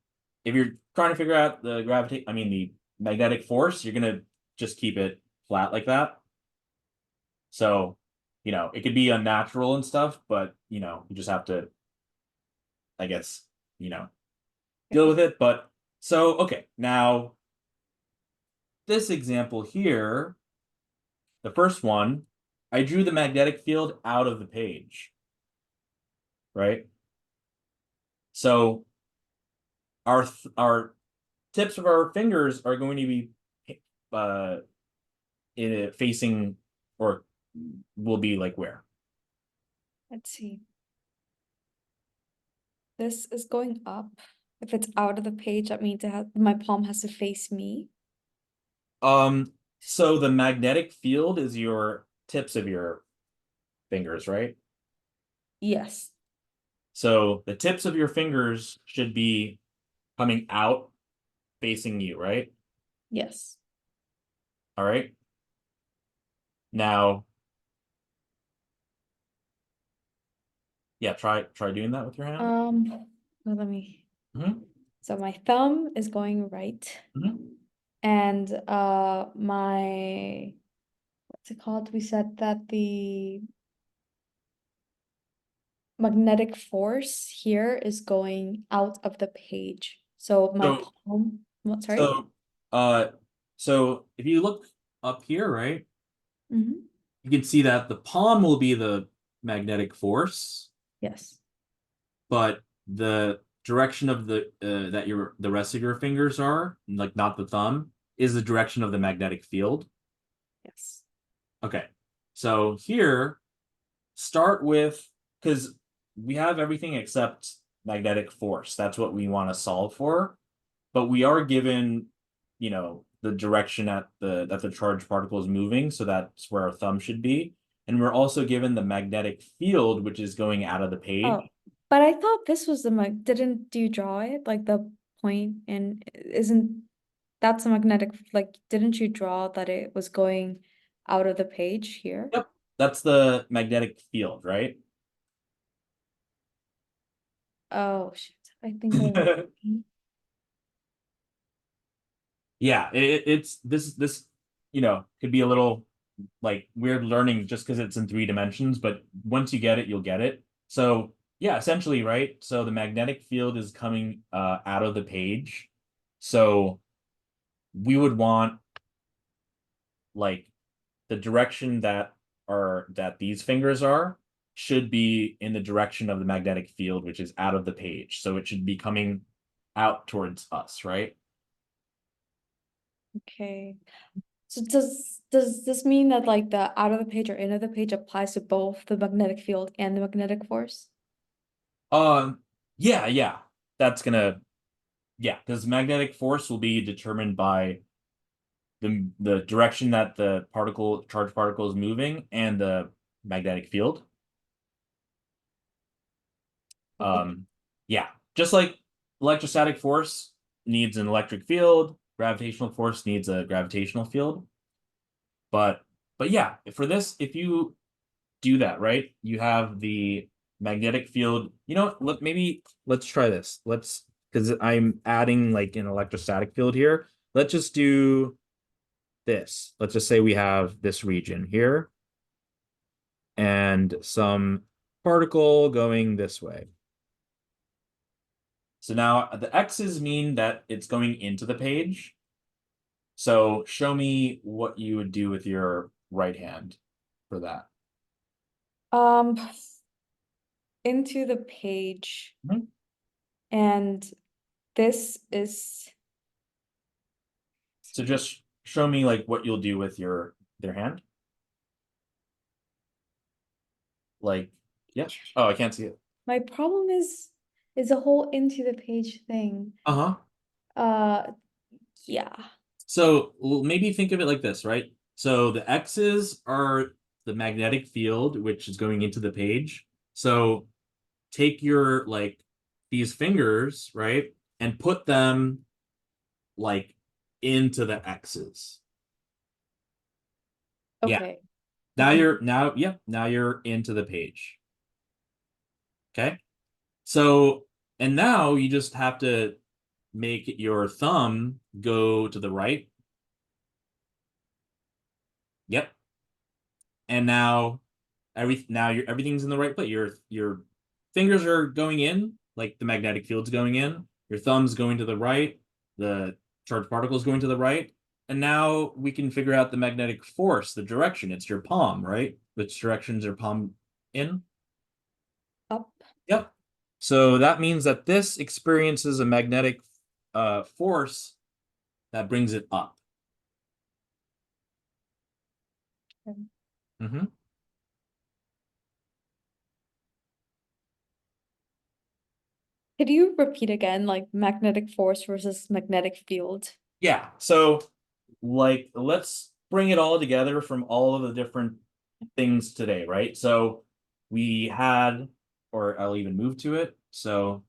if you're trying to figure out the magnetic force, you're gonna just keep it flat like that. So, it could be unnatural and stuff, but you just have to, I guess, you know, deal Okay. with it. But so okay, now this example here, the first one, I drew the magnetic field out of the page, right? So our tips of our fingers are going to be uh facing, or will be like where? Let's see. This is going up. If it's out of the page, that means my palm has to face me. Um, so the magnetic field is your tips of your fingers, right? Yes. So the tips of your fingers should be coming out facing you, right? Yes. All right. Now, yeah, try doing that with your hand. Well, let me. Hmm. So my thumb is going right, Hmm. and my what's it called? We said that the magnetic force here is going out of the page. So my So palm, what, sorry? so uh so if you look up here, right, Mm-hmm. you can see that the palm will be the magnetic force, Yes. but the direction of the rest of your fingers are, like not the thumb, is the direction of the magnetic field. Yes. Okay. So here, start with, because we have everything except magnetic force. That's what we want to solve for. But we are given, the direction that the charged particle is moving, so that's where our thumb should be. And we're also given the magnetic field, which is going out of the page. Oh, but I thought this was the didn't you draw it? Like the point, and isn't that's a magnetic, like, didn't you draw that it was going out of the page here? Yep. That's the magnetic field, right? Oh, shit. I think I Yeah, it's this could be a little like weird learning just because it's in 3 dimensions, but once you get it, you'll get it. So yeah, essentially, right? So the magnetic field is coming out of the page. So we would want like the direction that these fingers are should be in the direction of the magnetic field, which is out of the page. So it should be coming out towards us, right? Okay. So does this mean that like the out of the page or in of the page applies to both the magnetic field and the magnetic force? Um, yeah, yeah. That's gonna Yeah, because magnetic force will be determined by the direction that the charged particle is moving and the magnetic field. Okay. Um, yeah, just like electrostatic force needs an electric field, gravitational force needs a gravitational field. But but yeah, for this, if you do that, right? You have the magnetic field. You know, maybe let's try this. Let's, because I'm adding like an electrostatic field here. Let's just do this. Let's just say we have this region here and some particle going this way. So now the X's mean that it's going into the page. So show me what you would do with your right hand for that. Um, into the page, Mhm. and this is So just show me like what you'll do with their hand. Like, yeah. Oh, I can't see it. my problem is the whole into the page thing. Uh-huh. Uh, yeah. So maybe think of it like this, right? So the X's are the magnetic field, which is going into the page. So take your like these fingers, right? And put them like into the X's. Yeah. Okay. Now Okay. you're now you're into the page. Okay. So and now you just have to make your thumb go to the right. Yep. And now everything's in the right place. Your fingers are going in, like the magnetic field's going in. Your thumb's going to the right. The charged particle is going to the right. And now we can figure out the magnetic force, the direction. It's your palm, right? Which direction's your palm in? Up. Yep. So that means that this experiences a magnetic force that brings it up. Okay. Mm-hmm. Could you repeat again, like magnetic force versus magnetic field? Yeah. So, like, let's bring it all together from all of the different things today, right? So, we had, or I'll even move to it. So,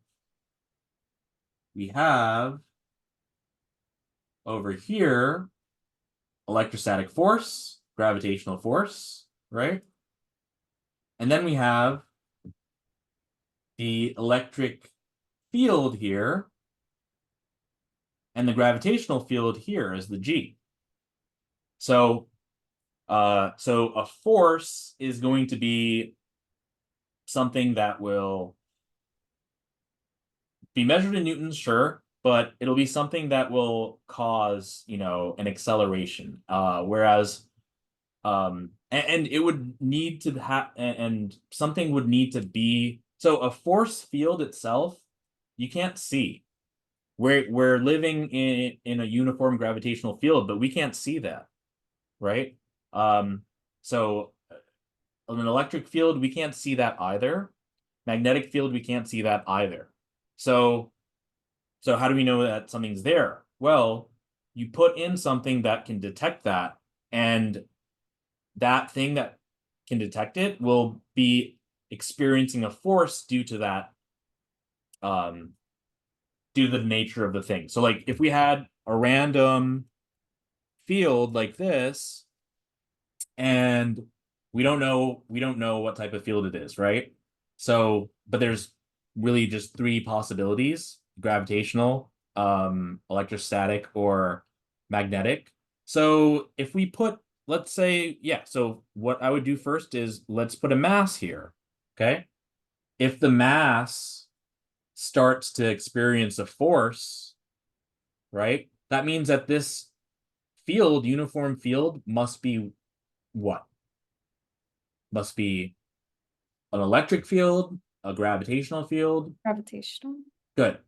we have over here electrostatic force, gravitational force, right? And then we have the electric field here, and the gravitational field here is the G. So, so a force is going to be something that will be measured in newtons, sure, but it'll be something that will cause, an acceleration. Whereas, and it would need to have, and something would need to be, so a force field itself, you can't see. We're living in a uniform gravitational field, but we can't see that, right? So an electric field, we can't see that either. Magnetic field, we can't see that either. So So how do we know that something's there? Well, you put in something that can detect that, and that thing that can detect it will be experiencing a force due to that, um, due to the nature of the thing. So like if we had a random field like this, and we don't know what type of field it is, right? So, but there's really just three possibilities: gravitational, electrostatic, or magnetic. So if we put, let's say, yeah, so what I would do first is let's put a mass here. Okay. If the mass starts to experience a force, right, that means that this field, uniform field, must be what? Must be an electric field, a gravitational field. Gravitational. Good.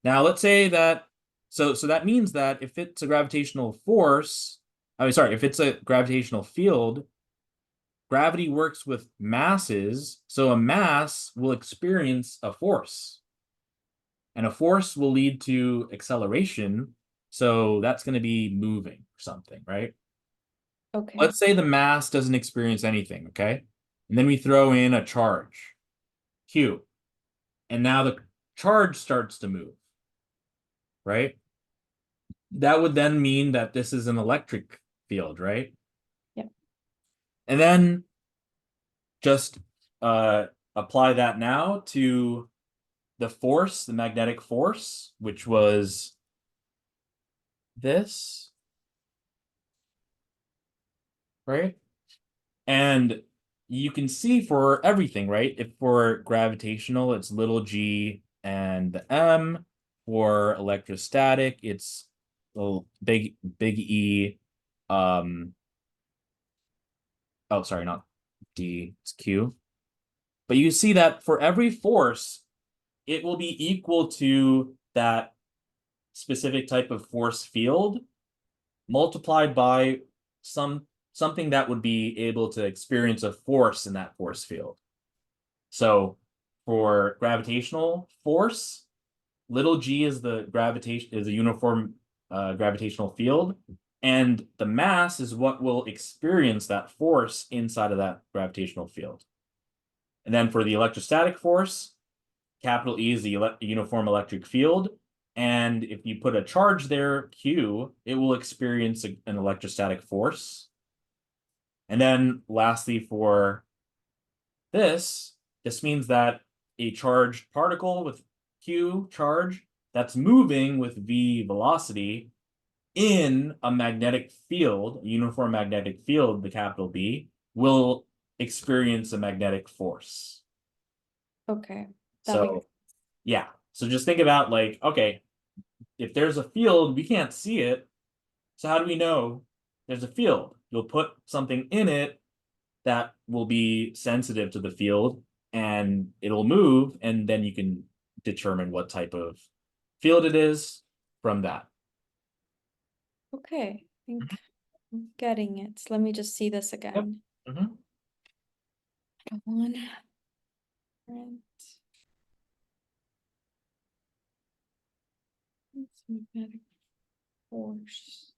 Now let's say that, so that means that if it's a gravitational force, I mean, sorry, if it's a gravitational field, gravity works with masses, so a mass will experience a force, and a force will lead to acceleration. So that's going to be moving or something, right? Okay. Let's say the mass doesn't experience anything, okay? And then we throw in a charge, Q. And now the charge starts to move, right? That would then mean that this is an electric field, right? Yeah. And then just apply that now to the force, the magnetic force, which was this, right? And you can see for everything, right? If for gravitational, it's little g and the m. For electrostatic, it's big E. Oh, sorry, not D, it's Q. But you see that for every force, it will be equal to that specific type of force field multiplied by something that would be able to experience a force in that force field. So for gravitational force, little g is the gravitation is a uniform gravitational field, and the mass is what will experience that force inside of that gravitational field. And then for the electrostatic force, capital E is the uniform electric field. And if you put a charge there, Q, it will experience an electrostatic force. And then lastly, for this means that a charged particle with Q charge that's moving with V velocity in a magnetic field, a uniform magnetic field, the capital B, will experience a magnetic force. Okay, that makes So yeah. So just think about like, okay, if there's a field, we can't see it. So how do we know there's a field? You'll put something in it that will be sensitive to the field and it'll move, and then you can determine what type of field it is from that. okay. I think I'm getting it. Let me just see this Yep. again. Mhm. Come on. Current. It's magnetic force.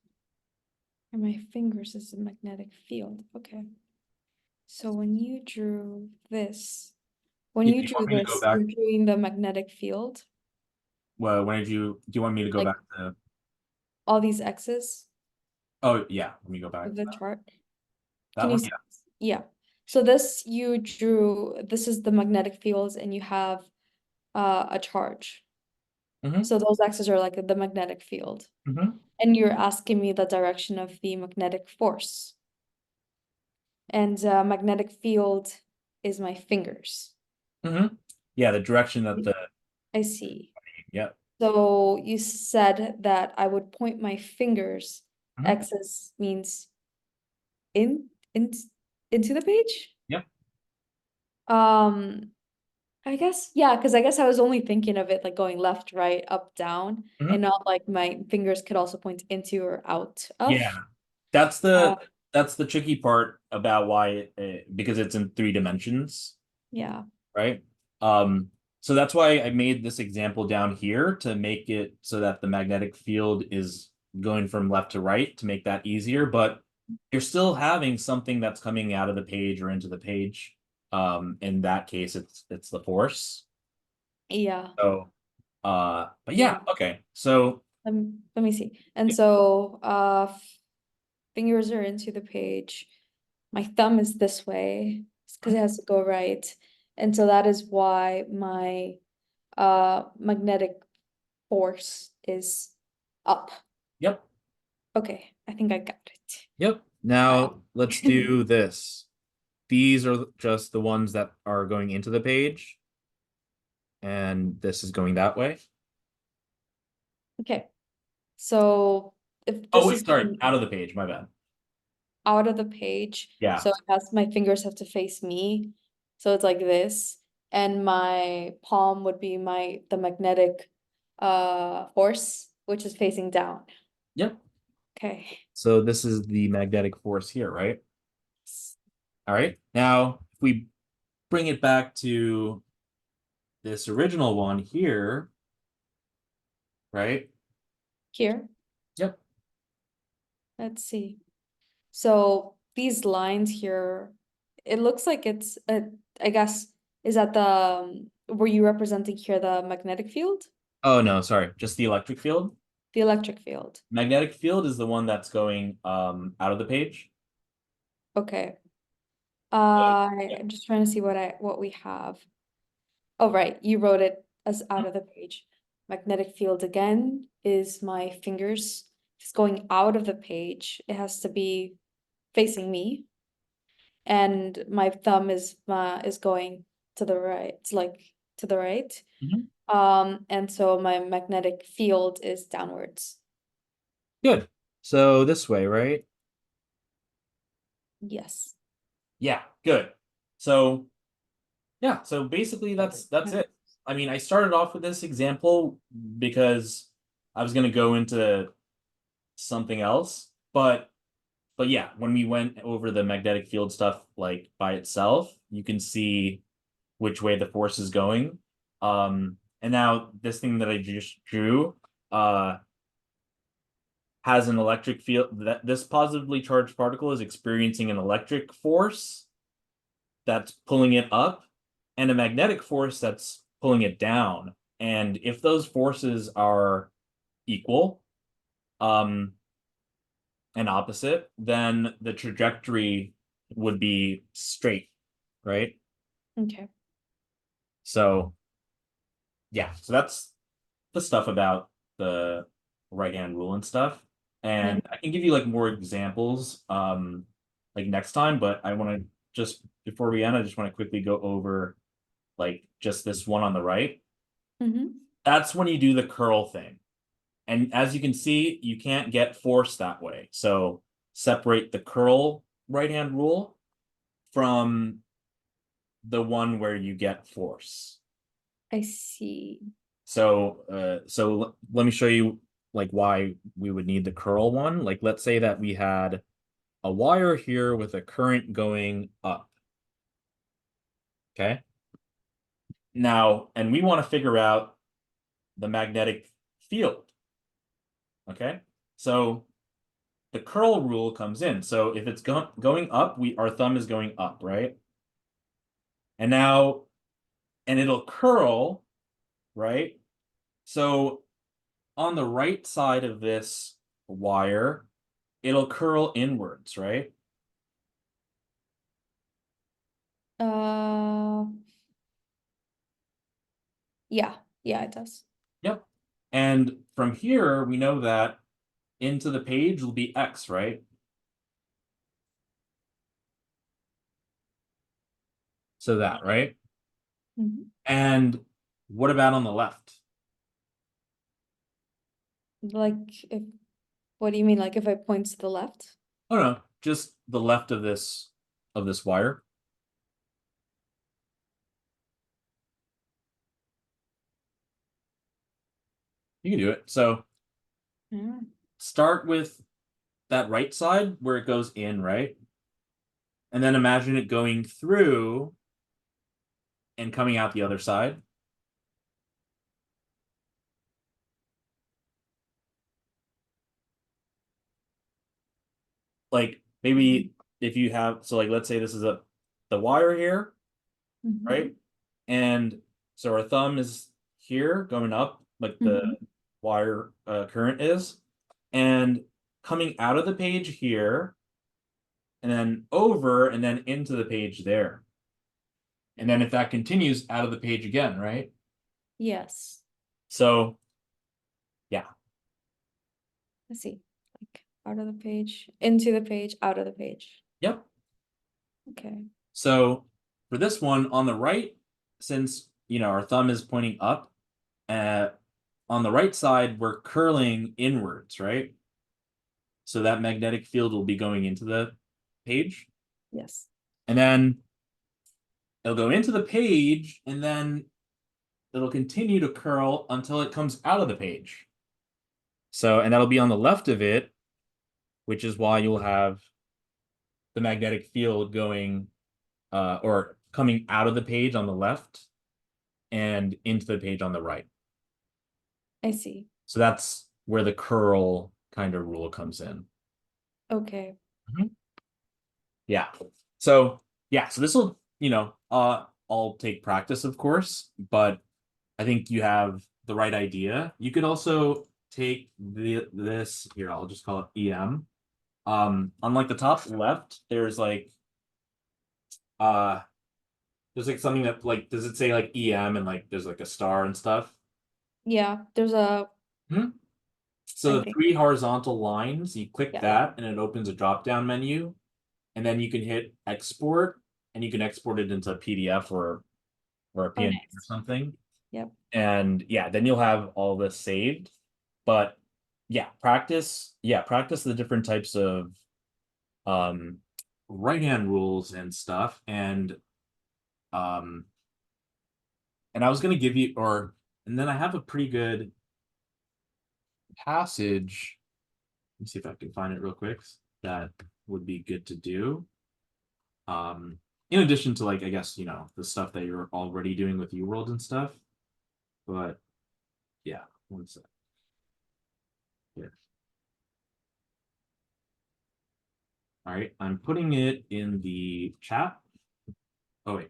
And my fingers is a magnetic field. Okay. So when you drew this, when Yeah, you you drew want me to go this, back? you're drawing the magnetic field, Well, do you want me to go like back to? all these X's Oh yeah, let me go back of to the that. chart. That Can you one. see? Yeah. Yeah. So this you drew, this is the magnetic fields and you have a charge. Mm-hmm. So those X's are like the magnetic field. Mm-hmm. And you're asking me the direction of the magnetic force. And magnetic field is my fingers. Mm-hmm. Yeah, the direction that the I see. yeah. So you said that I would point my fingers. Mm-hmm. X's means in, in into the page. Yep. Um, I guess, yeah, because I guess I was only thinking of it like going left, right, up, down, and Mm-hmm. not like my fingers could also point into or out of. Yeah. That's Uh, the tricky part about why because it's in 3 dimensions, yeah. right? Um, so that's why I made this example down here to make it so that the magnetic field is going from left to right to make that easier, but you're still having something that's coming out of the page or into the page. In that case, it's the force. Yeah. So, but Yeah. yeah, okay. So, Let me see. And yeah. so fingers are into the page. My thumb is this way because it has to go right. And so that is why my magnetic force is up. Yep. Okay, I think I got it. Yep. Now let's do this. These are just the ones that are going into the page, and this is going that way. Okay, so if Oh, this wait, is sorry, going out of the page, my bad. out of the page, Yeah. so it has my fingers have to face me, so it's like this, and my palm would be the magnetic force, which is facing down. Yep. Okay. So this is the magnetic force here, right? All right. Now, if we bring it back to this original one here, right? Here, Yep. let's see. So these lines here, it looks like it's I guess, is that were you representing here the magnetic field? Oh, no, sorry. Just the electric field. The electric field. Magnetic field is the one that's going out of the page. Okay. I'm just trying to see what we have. Oh, right, you wrote it as out of the page. Magnetic field again is my fingers. If it's going out of the page, it has to be facing me, and my thumb is going to the right, like to the right. Mhm. And so my magnetic field is downwards. Good. So this way, right? Yes. Yeah, good. So yeah, so basically that's it. I mean, I started off with this example because I was going to go into something else, but yeah, when we went over the magnetic field stuff like by itself, you can see which way the force is going. And now this thing that I just drew has an electric field that this positively charged particle is experiencing an electric force that's pulling it up and a magnetic force that's pulling it down. And if those forces are equal, um, and opposite, then the trajectory would be straight, right? Okay. So yeah, so that's the stuff about the right hand rule and stuff. Yeah. And I can give you like more examples like next time, but I want to just before we end, I just want to quickly go over like just this one on the right. Mm-hmm. That's when you do the curl thing. And as you can see, you can't get force that way. So separate the curl right hand rule from the one where you get force. I see. So let me show you like why we would need the curl one. Like let's say that we had a wire here with a current going up. Okay. Now, and we want to figure out the magnetic field. Okay. So the curl rule comes in. So if it's going up, our thumb is going up, right? And now, and it'll curl, right? So on the right side of this wire, it'll curl inwards, right? Uh, yeah, yeah, it does. Yep. And from here, we know that into the page will be X, right? So that, right? Mhm. And what about on the left? Like if, what do you mean? Like if I point to the left? Oh no, just the left of this wire. You can do it. So Yeah. start with that right side where it goes in, right? And then imagine it going through and coming out the other side. Like maybe if you have, so like let's say this is the wire here, Mhm. right? And so our thumb is here going up, like the Mhm. wire current is, and coming out of the page here, and then over, and then into the page there. And then if that continues out of the page again, right? Yes, So yeah, I see. Like out of the page, into the page, out of the page. yep. Okay. So for this one on the right, since our thumb is pointing up, uh, on the right side, we're curling inwards, right? So that magnetic field will be going into the page. Yes. And then it'll go into the page, and then it'll continue to curl until it comes out of the page. So, and that'll be on the left of it, which is why you'll have the magnetic field going or coming out of the page on the left and into the page on the right. I see. So that's where the curl kind of rule comes in. Okay. Mhm. Yeah. So yeah, so this will, all take practice, of course, but I think you have the right idea. You could also take this here, I'll just call it EM. On like the top left, there's like there's like something that like, does it say like EM and like there's like a star and stuff? Yeah, there's a, So I the think, 3 horizontal lines, you click yeah. that and it opens a drop down menu, and then you can hit export and you can export it into a PDF or a Oh, PNG or nice. something. Yep. And yeah, then you'll have all this saved. But yeah, practice the different types of um right hand rules and stuff. Um and I was gonna give you and then I have a pretty good passage. Let me see if I can find it real quick. That would be good to do. In addition to like, I guess, the stuff that you're already doing with UWorld and stuff. But yeah, one sec. Here. All right, I'm putting it in the chat. Oh wait.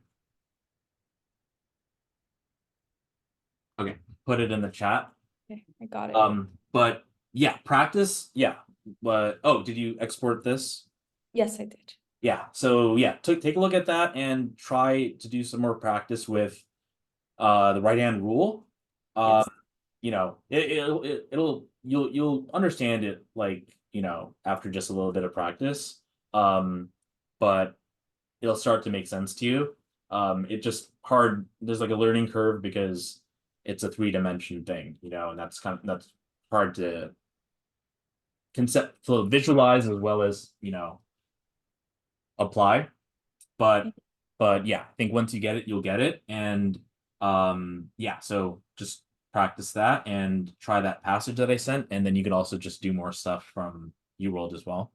Okay, put it in the chat. Okay, I got it. But yeah, practice. Yeah. But oh, did you export this? Yes, I did. Yeah. So yeah, take a look at that and try to do some more practice with the right hand rule. Yes. You'll understand it like, after just a little bit of practice. But it'll start to make sense to you. It just hard. There's like a learning curve because it's a 3-dimension thing, and that's hard to visualize as well as apply. But yeah, I think once you get it, you'll get it. And yeah, so just practice that and try that passage that I sent, and then you can also just do more stuff from UWorld as well.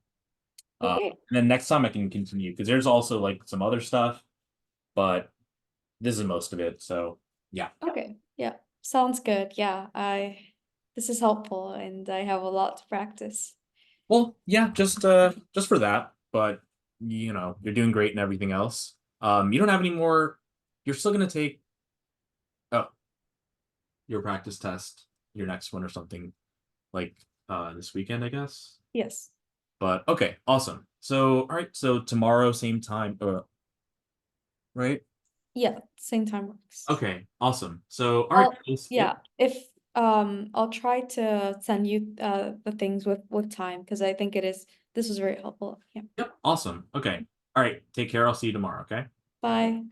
Okay. And then next time I can continue because there's also like some other stuff, but this is most of it. So yeah. Okay. Yeah. Sounds good. Yeah, this is helpful and I have a lot to practice. Well, yeah, just for that, but you're doing great and everything else. You don't have any more. You're still gonna take oh your practice test, your next one or something like this weekend, I guess. Yes. But okay, awesome. So all right, so tomorrow same time, right? Yeah, same time works. Okay, awesome. So all right, Yeah, if I'll try to send you the things with time because I think this was very helpful. Yeah. yep, awesome. Okay, all right, take care. I'll see you tomorrow. Okay. Bye.